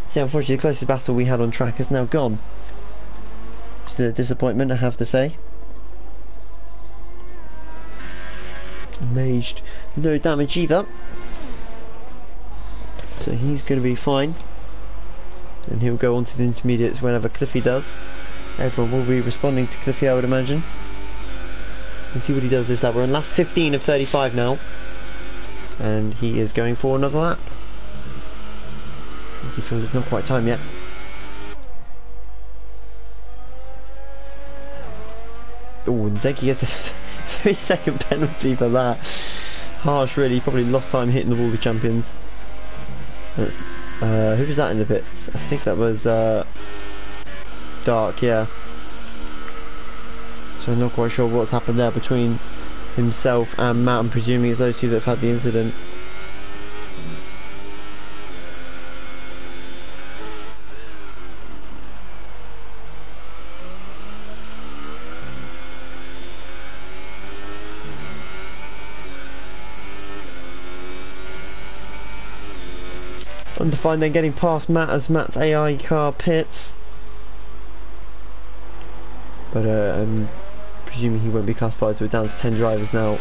So unfortunately the closest battle we had on track is now gone. Just a disappointment, I have to say. Maged no damage either, so he's going to be fine, and he'll go on to the intermediates whenever Cliffy does. Everyone will be responding to Cliffy, I would imagine. Let's see what he does this lap. We're on lap 15 of 35 now, and he is going for another lap as he feels it's not quite time yet. Oh, and Zeki gets a 3-second penalty for that. Harsh, really. Probably lost time hitting the wall of champions. That's, who was that in the pits? I think that was Dark, yeah. So I'm not quite sure what's happened there between himself and Matt. I'm presuming it's those two that have had the incident. Undefined then getting past Matt as Matt's AI car pits. But I'm presuming he won't be classified, so we're down to 10 drivers now.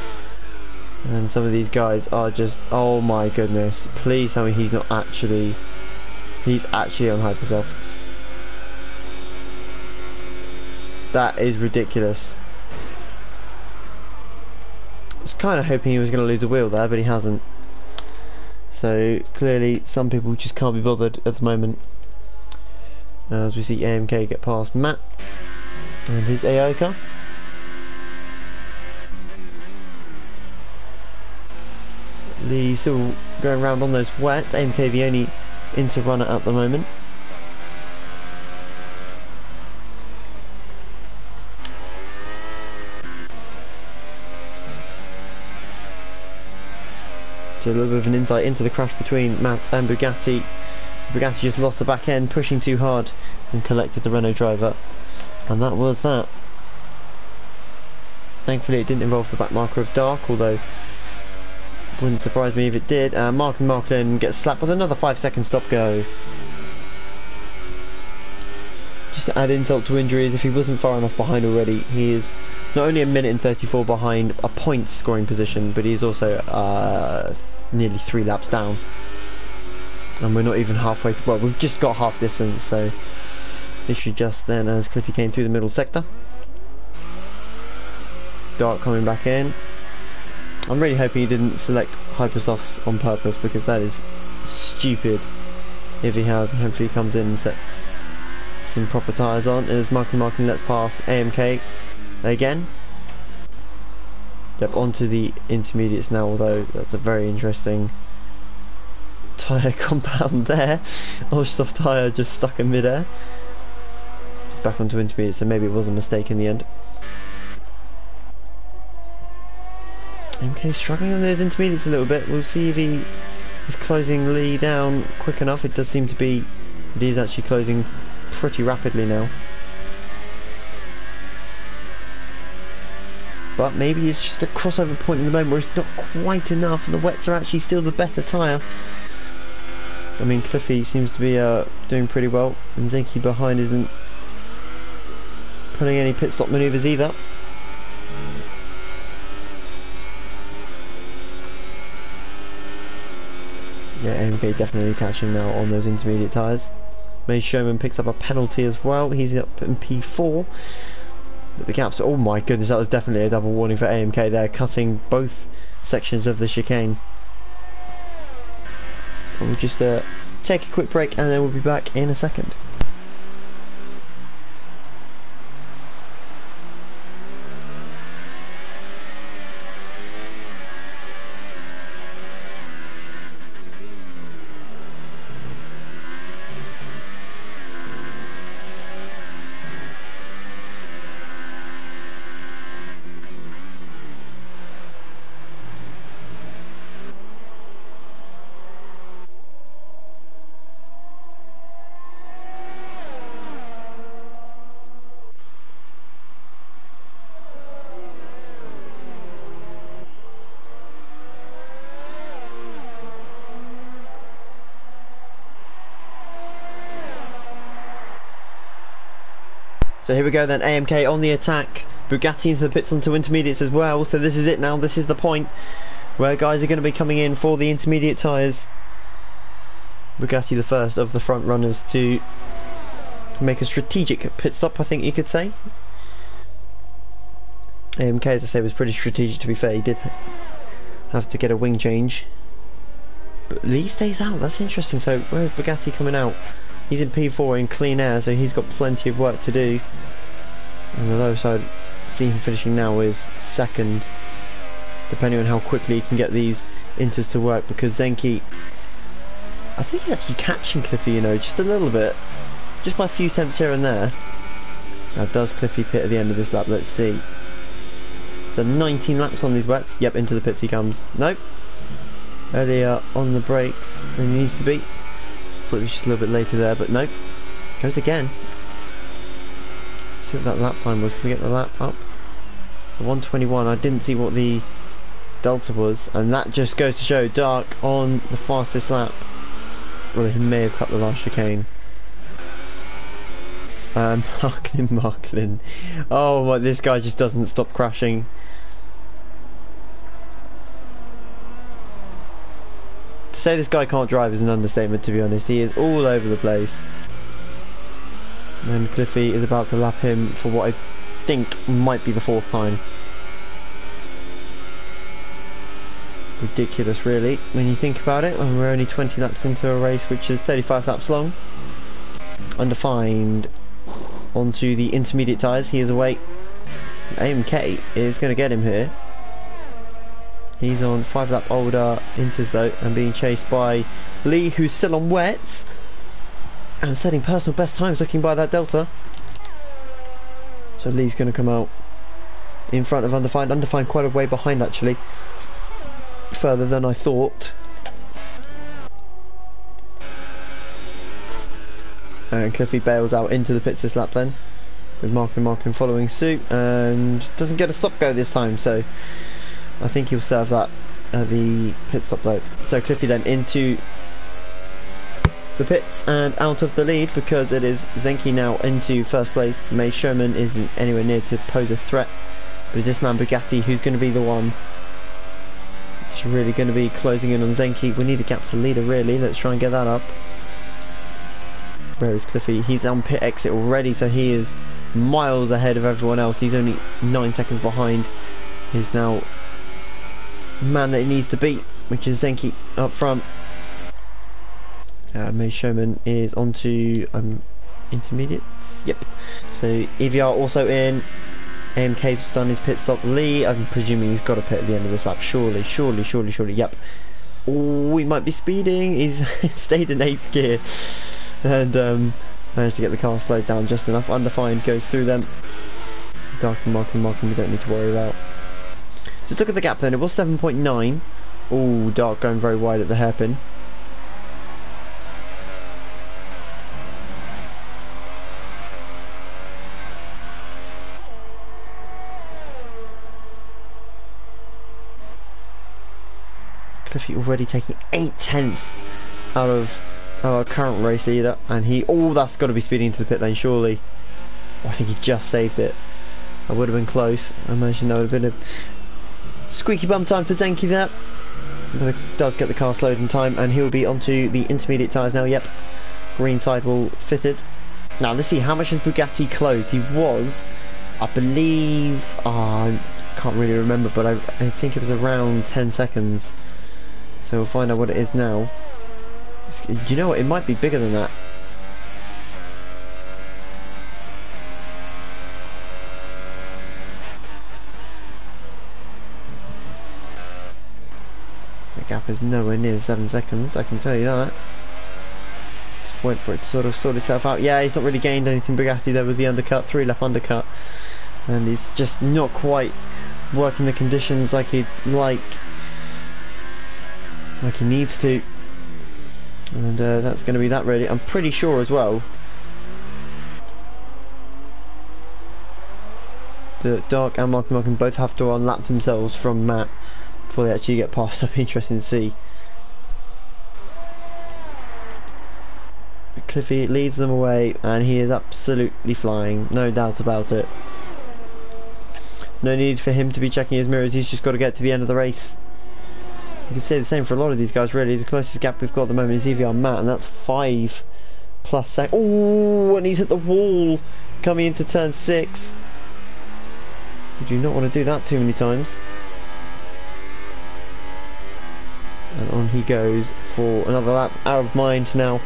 And some of these guys are just, oh my goodness, please tell me he's not actually, he's actually on hypersofts. That is ridiculous. I was kind of hoping he was going to lose a wheel there, but he hasn't. So clearly some people just can't be bothered at the moment. As we see AMK get past Matt and his AI car. Lee still going around on those wets. AMK the only inter runner at the moment. So a little bit of an insight into the crash between Matt and Bugatti. Bugatti just lost the back end, pushing too hard, and collected the Renault driver. And that was that. Thankfully it didn't involve the back marker of Dark, although wouldn't surprise me if it did. Marklin gets slapped with another 5-second stop go. Just to add insult to injury, if he wasn't far enough behind already, he is not only a minute and 34 behind a point scoring position, but he's also nearly 3 laps down. And we're not even halfway through. Well, we've just got half distance, so literally just then as Cliffy came through the middle sector. Dark coming back in. I'm really hoping he didn't select Hypersofts on purpose, because that is stupid if he has, and hopefully he comes in and sets some proper tyres on as Marklin lets pass AMK again. Yep, onto the intermediates now, although that's a very interesting tyre compound there. Oshsoft tyre just stuck in midair. Just back onto intermediates, so maybe it was a mistake in the end. MK struggling on those intermediates a little bit. We'll see if he is closing Lee down quick enough. It does seem to be that he's actually closing pretty rapidly now. But maybe it's just a crossover point in the moment where it's not quite enough and the wets are actually still the better tyre. I mean, Cliffy seems to be doing pretty well, and Zinke behind isn't putting any pit stop manoeuvres either. Yeah, AMK definitely catching now on those intermediate tyres. May Showman picks up a penalty as well. He's up in P4. But the gaps, oh my goodness, that was definitely a double warning for AMK there, cutting both sections of the chicane. We'll just take a quick break and then we'll be back in a second. So here we go then, AMK on the attack, Bugatti into the pits onto intermediates as well, so this is it now, this is the point where guys are going to be coming in for the intermediate tyres. Bugatti the first of the front runners to make a strategic pit stop, I think you could say. AMK, as I say, was pretty strategic to be fair, he did have to get a wing change. But Lee stays out, that's interesting, so where's Bugatti coming out? He's in P4 in clean air, so he's got plenty of work to do. And the low side, see him finishing now is second, depending on how quickly he can get these inters to work, because Zenki, I think he's actually catching Cliffy, you know, just a little bit, just by a few tenths here and there. Now does Cliffy pit at the end of this lap? Let's see. So 19 laps on these wets. Yep, into the pits he comes. Nope. Earlier on the brakes than he needs to be. Thought it was just a little bit later there, but nope. Goes again. See what that lap time was. Can we get the lap up? So 1:21. I didn't see what the delta was, and that just goes to show Dark on the fastest lap. Well, he may have cut the last chicane. Marklin. Oh, well, this guy just doesn't stop crashing. To say this guy can't drive is an understatement, to be honest. He is all over the place. And Cliffy is about to lap him for what I think might be the fourth time. Ridiculous, really, when you think about it, when we're only 20 laps into a race which is 35 laps long. Undefined onto the intermediate tyres. He is away. AMK is going to get him here. He's on 5 lap older inters though, and being chased by Lee, who's still on wets and setting personal best times looking by that delta. So Lee's going to come out in front of Undefined. Undefined quite a way behind actually, further than I thought. And Cliffy bails out into the pits this lap then, with Marklin following suit, and doesn't get a stop go this time, so I think he'll serve that at the pit stop though. So Cliffy then into the pits and out of the lead, because it is Zenki now into first place. May Sherman isn't anywhere near to pose a threat, but it's this man Bugatti who's going to be the one that's really going to be closing in on Zenki. We need a gap to leader really, let's try and get that up. Where is Cliffy? He's on pit exit already, so he is miles ahead of everyone else. He's only 9 seconds behind. He's now man that he needs to beat, which is Zenki up front. May Showman is onto intermediates. Yep. So EVR also in. AMK's done his pit stop. Lee, I'm presuming he's got a pit at the end of this lap. Surely. Yep. Oh, he might be speeding. He's stayed in 8th gear and managed to get the car slowed down just enough. Undefined goes through them. Dark and Markham we don't need to worry about. Just look at the gap then, it was 7.9. Oh, Dark going very wide at the hairpin. Cliffy already taking 8 tenths out of our current race leader, and he, oh, that's got to be speeding into the pit lane surely. Oh, I think he just saved it. That would have been close. I imagine that would have been a squeaky bum time for Zenki there, but it does get the car slowed in time, and he'll be onto the intermediate tyres now. Yep, green sidewall fitted. Now let's see, how much has Bugatti closed? He was, I believe, I can't really remember, but I think it was around 10 seconds. So we'll find out what it is now. Do you know what? It might be bigger than that. The gap is nowhere near 7 seconds, I can tell you that. Just wait for it to sort of sort itself out. Yeah, he's not really gained anything, Bugatti, there with the undercut, 3 lap undercut. And he's just not quite working the conditions like he'd like he needs to. And that's going to be that really. I'm pretty sure as well that Dark and Mark Malcolm both have to unlap themselves from Matt before they actually get past. That'd be interesting to see. Cliffy leads them away and he is absolutely flying, no doubt about it. No need for him to be checking his mirrors, he's just got to get to the end of the race. You can say the same for a lot of these guys really. The closest gap we've got at the moment is EVR Matt, and that's 5+ seconds. Oh, and he's hit the wall coming into turn 6. You do not want to do that too many times. And on he goes for another lap, out of mind now.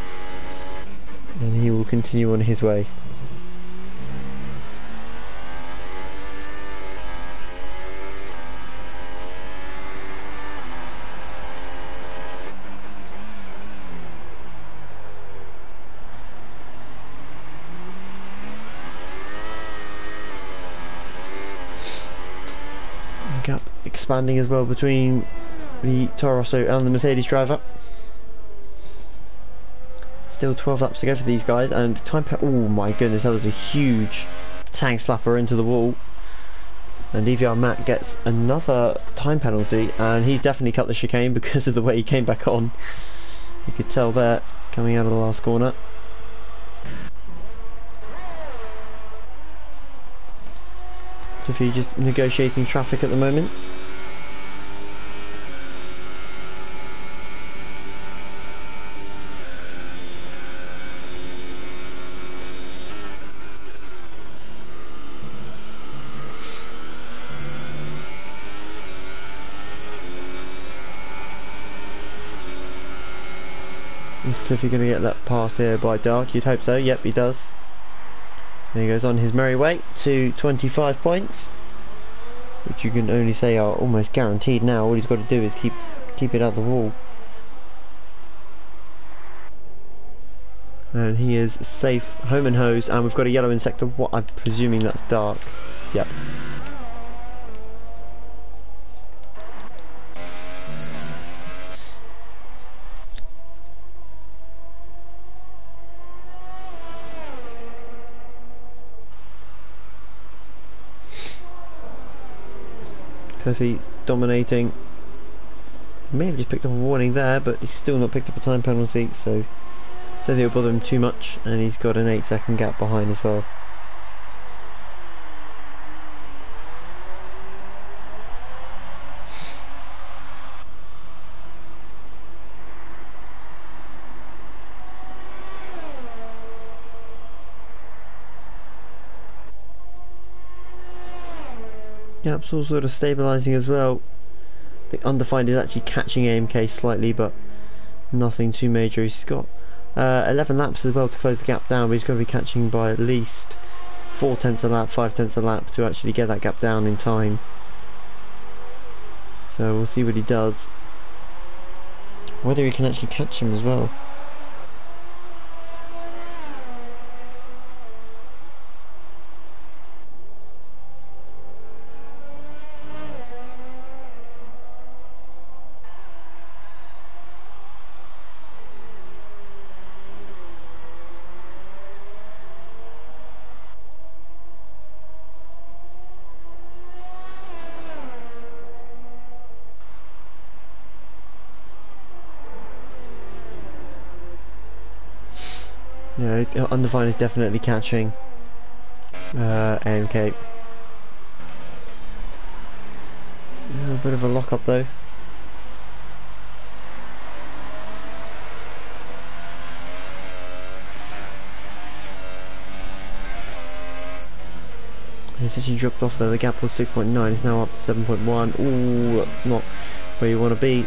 And he will continue on his way. Gap expanding as well between the Toro Rosso and the Mercedes driver. Still 12 laps to go for these guys, and oh my goodness, that was a huge tank slapper into the wall. And EVR Matt gets another time penalty, and he's definitely cut the chicane because of the way he came back on. You could tell there coming out of the last corner. So if you're just negotiating traffic at the moment. Is Cliffy going to get that pass here by Dark? You'd hope so. Yep, he does. And he goes on his merry way to 25 points, which you can only say are almost guaranteed now. All he's got to do is keep it out the wall. And he is safe, home and hosed, and we've got a yellow in sector. What, I'm presuming that's Dark. Yep. Cliffy's dominating. He may have just picked up a warning there, but he's still not picked up a time penalty, so don't think it'll bother him too much, and he's got an 8-second gap behind as well. Gap's all sort of stabilising as well. The Undefined is actually catching AMK slightly, but nothing too major. He's got 11 laps as well to close the gap down, but he's got to be catching by at least 4/10 a lap, 5/10 a lap to actually get that gap down in time. So we'll see what he does. Whether he can actually catch him as well. Yeah, Undefined is definitely catching AMK. Yeah, a bit of a lock up though. He's actually dropped off there. The gap was 6.9, it's now up to 7.1. Ooh, that's not where you want to be.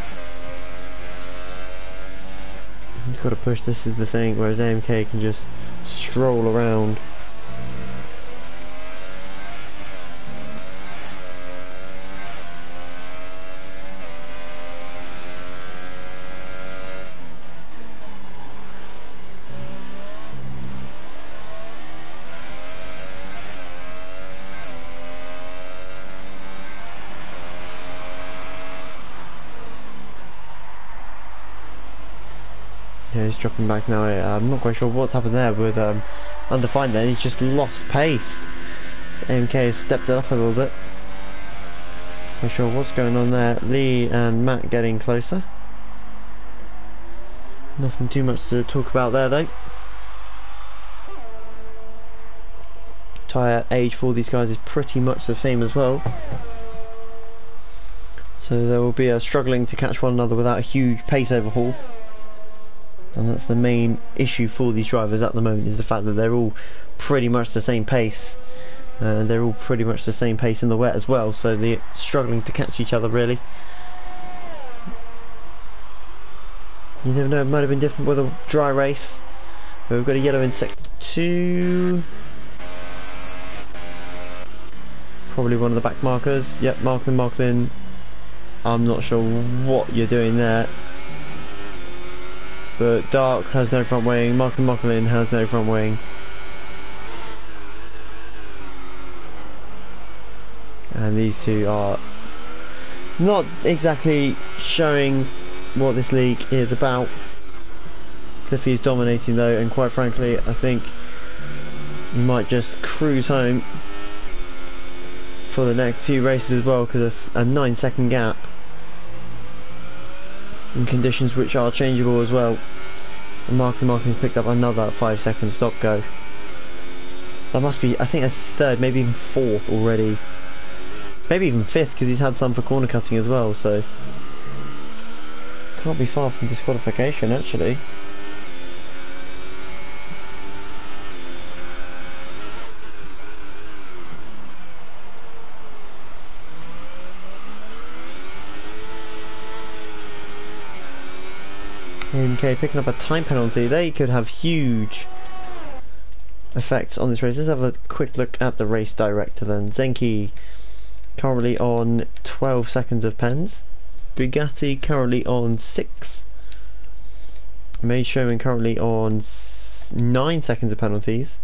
He's got to push, this is the thing, whereas AMK can just stroll around. Yeah, he's dropping back now. I'm not quite sure what's happened there with Undefined then. He's just lost pace. So AMK has stepped it up a little bit. Not sure what's going on there. Lee and Matt getting closer. Nothing too much to talk about there though. Tyre age for these guys is pretty much the same as well. So they will be struggling to catch one another without a huge pace overhaul. And that's the main issue for these drivers at the moment, is the fact that they're all pretty much the same pace. They're all pretty much the same pace in the wet as well, so they're struggling to catch each other really. You never know, it might have been different with a dry race. But we've got a yellow in sector 2. Probably one of the back markers. Yep, Marklin. I'm not sure what you're doing there. But Dark has no front wing, Marklin has no front wing. And these two are not exactly showing what this league is about. Cliffy is dominating though, and quite frankly I think he might just cruise home for the next few races as well, because there's a 9-second gap in conditions which are changeable as well. And Marklin's picked up another 5-second stop go. That must be, I think that's his third, maybe even fourth already. Maybe even fifth, because he's had some for corner cutting as well, so can't be far from disqualification actually. MK picking up a time penalty. They could have huge effects on this race. Let's have a quick look at the race director then. Zenki currently on 12 seconds of pens. Bugatti currently on 6. May Sherman currently on 9 seconds of penalties.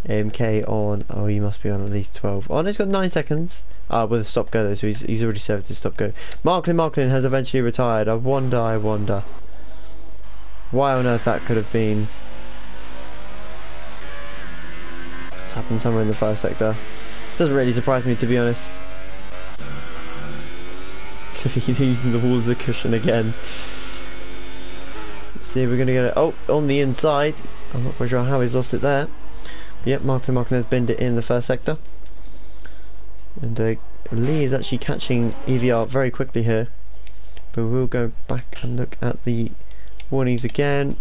MK on, oh, he must be on at least 12. Oh no, he's got 9 seconds with a stop go though, so he's already served his stop go. Marklin has eventually retired. I wonder why on earth that could have been. It's happened somewhere in the first sector. Doesn't really surprise me, to be honest. Using the wall as a cushion again. Let's see if we're going to get it. Oh, on the inside. I'm not quite sure how he's lost it there. But yep, Marklin has binned it in the first sector. And Lee is actually catching EVR very quickly here. But we'll go back and look at the warnings again.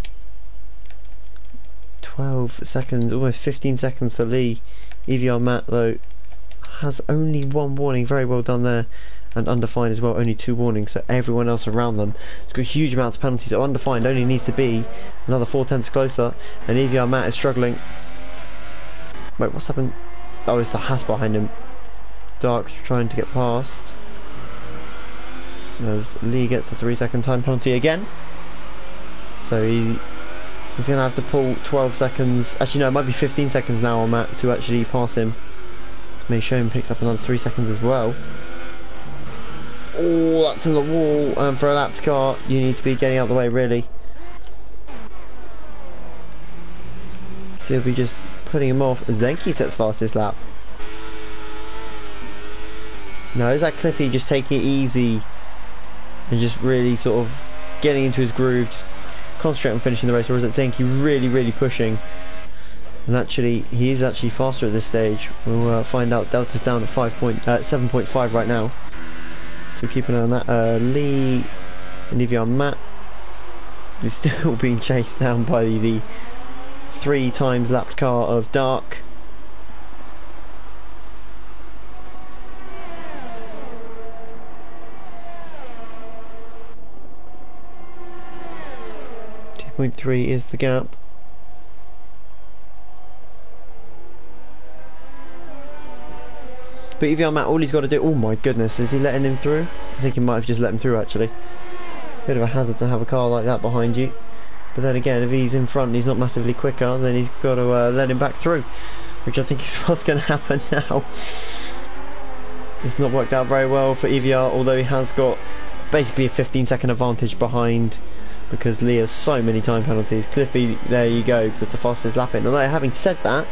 12 seconds, almost 15 seconds for Lee. EVR Matt though has only 1 warning. Very well done there. And Undefined as well, only 2 warnings, so everyone else around them has got huge amounts of penalties. So Undefined only needs to be another 4/10 closer, and EVR Matt is struggling. Wait, what's happened? Oh, it's the Haas behind him. Dark's trying to get past as Lee gets a 3-second time penalty again. So he's going to have to pull 12 seconds. Actually no, it might be 15 seconds now on Matt to actually pass him. May show him picks up another 3 seconds as well. Oh, that's in the wall, and for a lapped car you need to be getting out of the way really. So he'll be just putting him off. Zenki sets fastest lap. No, is that Cliffy just taking it easy and just really sort of getting into his groove, just concentrate on finishing the race, or is it Zenki really pushing? And actually he is actually faster at this stage. We'll find out. Delta's down at 7.5 right now. So keep an eye on that. Lee and EVR Matt is still being chased down by the 3 times lapped car of Dark. 8.3 is the gap. But EVR Matt, all he's got to do... Oh my goodness, is he letting him through? I think he might have just let him through actually. Bit of a hazard to have a car like that behind you. But then again, if he's in front and he's not massively quicker, then he's got to let him back through. Which I think is what's going to happen now. It's not worked out very well for EVR, although he has got basically a 15-second advantage behind, because Lee has so many time penalties. Cliffy, there you go, puts the fastest lap in. Although having said that,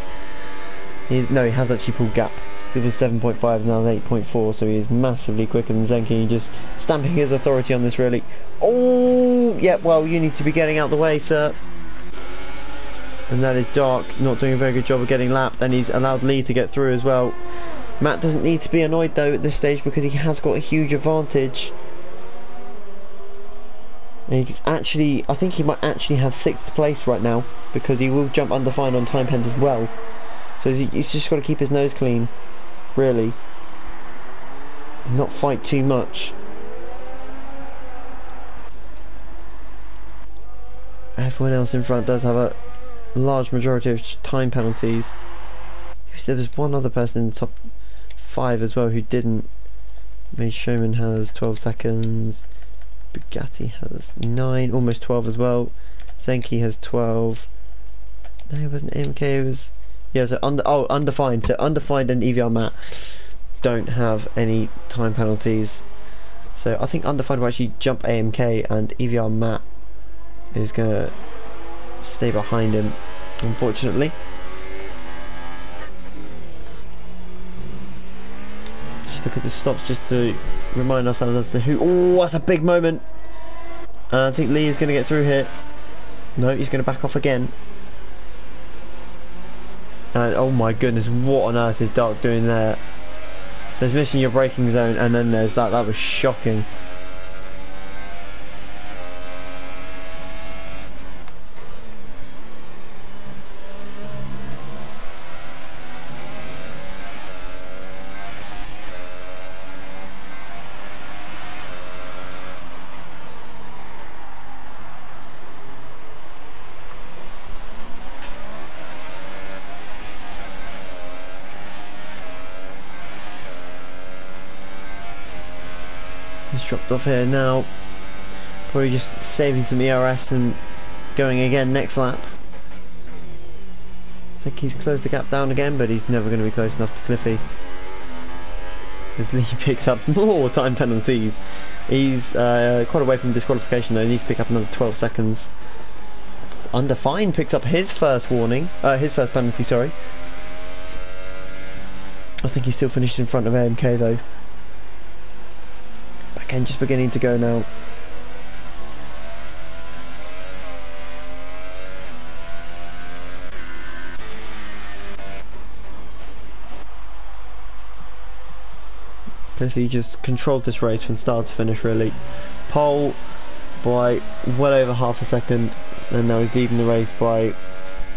he has actually pulled gap. It was 7.5, now 8.4, so he is massively quicker than Zenki, just stamping his authority on this really. Oh, yeah, well, you need to be getting out the way, sir. And that is Dark, not doing a very good job of getting lapped, and he's allowed Lee to get through as well. Matt doesn't need to be annoyed though at this stage, because he has got a huge advantage. And he's actually, I think he might actually have 6th place right now, because he will jump undefined on time pens as well. So he's just got to keep his nose clean, really. Not fight too much. Everyone else in front does have a large majority of time penalties. There was one other person in the top 5 as well who didn't. May Showman has 12 seconds. Bugatti has 9, almost 12 as well. Zenki has 12. No, it wasn't MK, it was... Yeah, so undefined. So undefined and EVR Matt don't have any time penalties. So I think undefined will actually jump AMK, and EVR Matt is going to stay behind him, unfortunately. Just look at the stops just to remind ourselves as to who... Oh, that's a big moment. I think Lee is going to get through here. No, he's going to back off again. And oh my goodness, what on earth is Dark doing there? There's missing your braking zone, and then there's that. That was shocking. He's dropped off here now. Probably just saving some ERS and going again next lap. I think he's closed the gap down again, but he's never going to be close enough to Cliffy. As Lee picks up more time penalties. He's quite away from disqualification though. He needs to pick up another 12 seconds. Undefined picks up his first warning. His first penalty, sorry. I think he still finished in front of AMK though. Again, just beginning to go now. Cliffy just controlled this race from start to finish really. Pole by well over half a second, and now he's leading the race by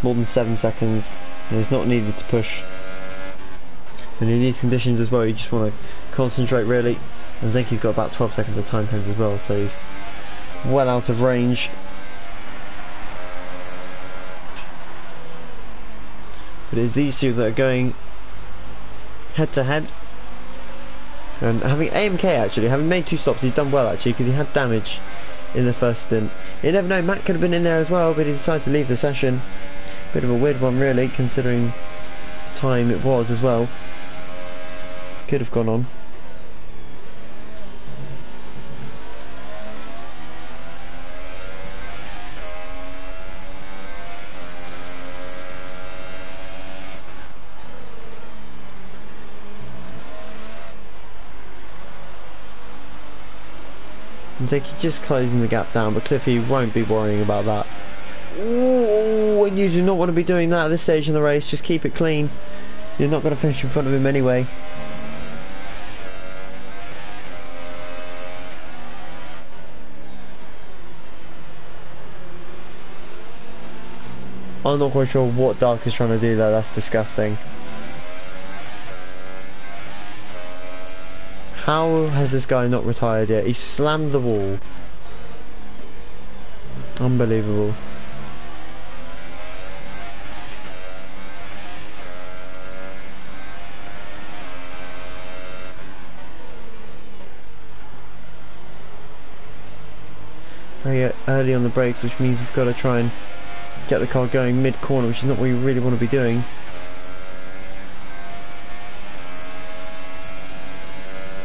more than 7 seconds, and he's not needed to push. And in these conditions as well, you just want to concentrate really. And Zenki's got about 12 seconds of time pens as well, so he's well out of range. But it's these two that are going head to head. And having AMK actually, having made 2 stops, he's done well actually, because he had damage in the first stint. You never know, Matt could have been in there as well, but he decided to leave the session. Bit of a weird one really, considering the time it was as well. Could have gone on. Zenki just closing the gap down, but Cliffy won't be worrying about that. Ooh, and you do not want to be doing that at this stage in the race. Just keep it clean. You're not going to finish in front of him anyway. I'm not quite sure what Dark is trying to do there. That's disgusting. How has this guy not retired yet? He slammed the wall. Unbelievable. very early on the brakes, which means he's got to try and get the car going mid-corner, which is not what you really want to be doing.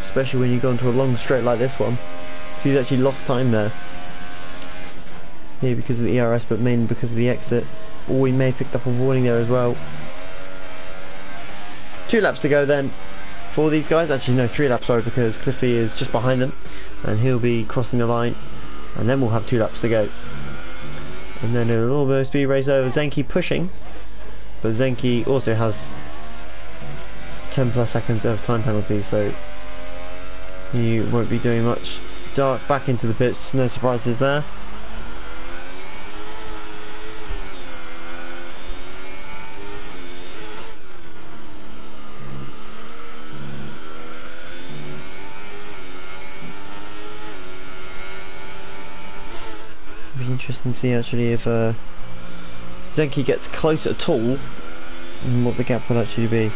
Especially when you go into a long straight like this one. So he's actually lost time there. Maybe because of the ERS, but mainly because of the exit. Or he may have picked up a warning there as well. 2 laps to go then for these guys. Actually no, 3 laps, sorry, because Cliffy is just behind them and he'll be crossing the line, and then we'll have 2 laps to go, and then it'll almost be race over. Zenki pushing, but Zenki also has 10 plus seconds of time penalty, so he won't be doing much. Dark back into the pits, no surprises there. Interesting to see actually if Zenki gets close at all and what the gap will actually be.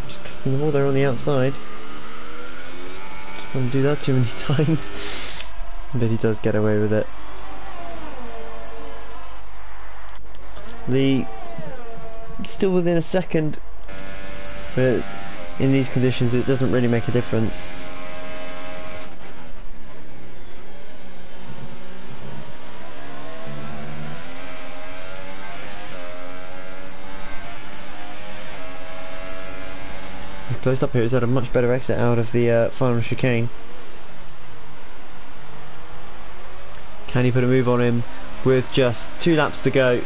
Just clicking the ball there on the outside. Don't want to do that too many times, but he does get away with it. Still within a second. But in these conditions it doesn't really make a difference. He's closed up here. He's had a much better exit out of the final chicane. Can he put a move on him with just 2 laps to go?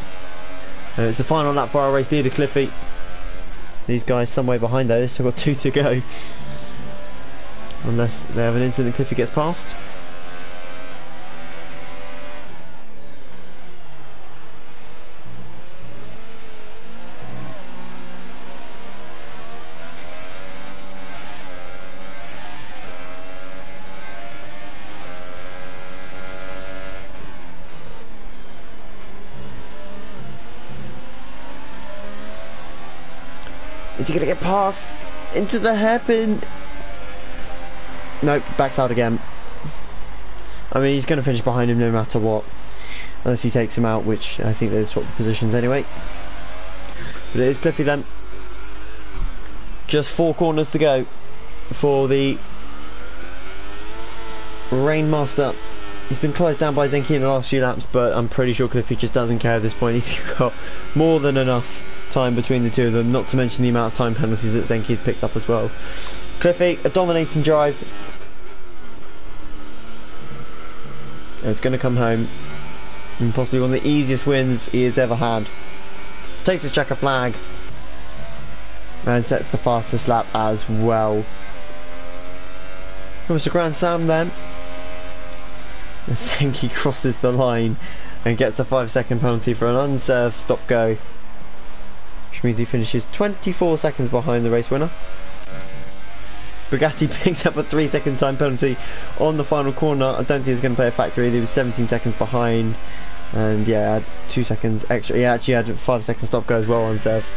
And it's the final lap for our race leader, Cliffy. These guys some way behind though, so we've got 2 to go. Unless they have an incident, Cliffy gets past. Is he going to get past into the hairpin? Nope, backs out again. I mean, he's going to finish behind him no matter what, unless he takes him out, which I think they've swapped the positions anyway. But it is Cliffy then. Just 4 corners to go for the Rainmaster. He's been closed down by Zenki in the last few laps, but I'm pretty sure Cliffy just doesn't care at this point. He's got more than enough time between the 2 of them, not to mention the amount of time penalties that Zenki has picked up as well. Cliffy, a dominating drive, and it's going to come home, and possibly one of the easiest wins he has ever had. Takes a checker flag and sets the fastest lap as well. Almost a Grand Slam then. And Zenki crosses the line and gets a 5-second penalty for an unserved stop go, which means he finishes 24 seconds behind the race winner. Bugatti picks up a 3-second time penalty on the final corner. I don't think he's going to play a factor either. He was 17 seconds behind, and yeah, had 2 seconds extra. He actually had a 5-second stop go as well, unserved.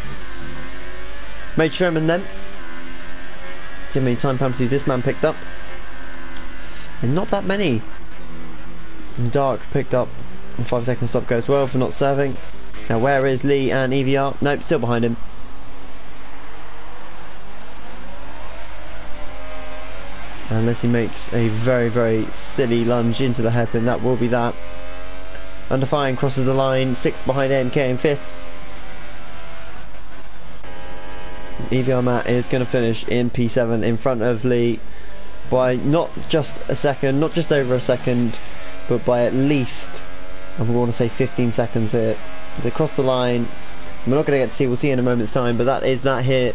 Made Sherman then. See how many time penalties this man picked up, and not that many. And Dark picked up a 5-second stop go as well for not serving. Now where is Lee and EVR? Nope, still behind him. Unless he makes a very, very silly lunge into the hairpin, that will be that. Under fire and crosses the line, 6th behind AMK in 5th. EVR Matt is going to finish in P7 in front of Lee by not just a second, not just over a second, but by at least, I want to say 15 seconds here. They cross the line. We're not going to get to see, we'll see in a moment's time, but that is that here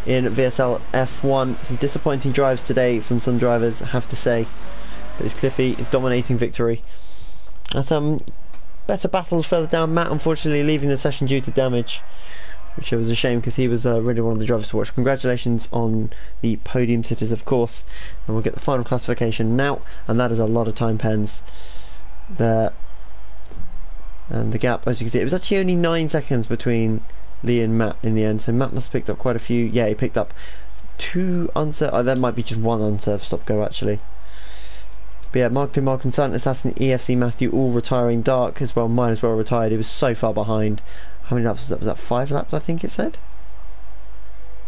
in VSL F1. Some disappointing drives today from some drivers, I have to say. But it's Cliffy, dominating victory. And some better battles further down. Matt unfortunately leaving the session due to damage, which was a shame because he was really one of the drivers to watch. Congratulations on the podium sitters, of course. And we'll get the final classification now, and that is a lot of time pens there. And the gap, as you can see, it was actually only 9 seconds between Lee and Matt in the end. So Matt must have picked up quite a few. Yeah, he picked up 2 unserved. Oh, there might be just 1 unserved stop go actually. But yeah, Mark and Silent Assassin, EFC Matthew all retiring. Dark as well, mine as well retired. He was so far behind. How many laps was that? Was that 5 laps I think it said?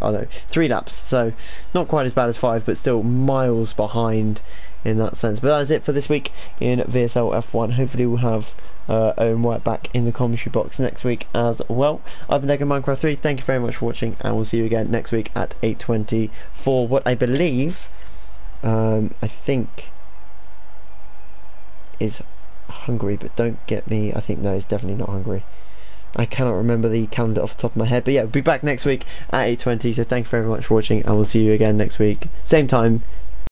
Oh no, 3 laps. So not quite as bad as 5, but still miles behind in that sense. But that is it for this week in VSL F1. Hopefully we'll have Owen White back in the commentary box next week as well. I've been Lego Minecraft 3. Thank you very much for watching, and we'll see you again next week at 8:20 for what I believe, I think, is Hungary. But don't get me. I think no, it's definitely not Hungary. I cannot remember the calendar off the top of my head. But yeah, we'll be back next week at 8:20. So thank you very much for watching, and we'll see you again next week, same time,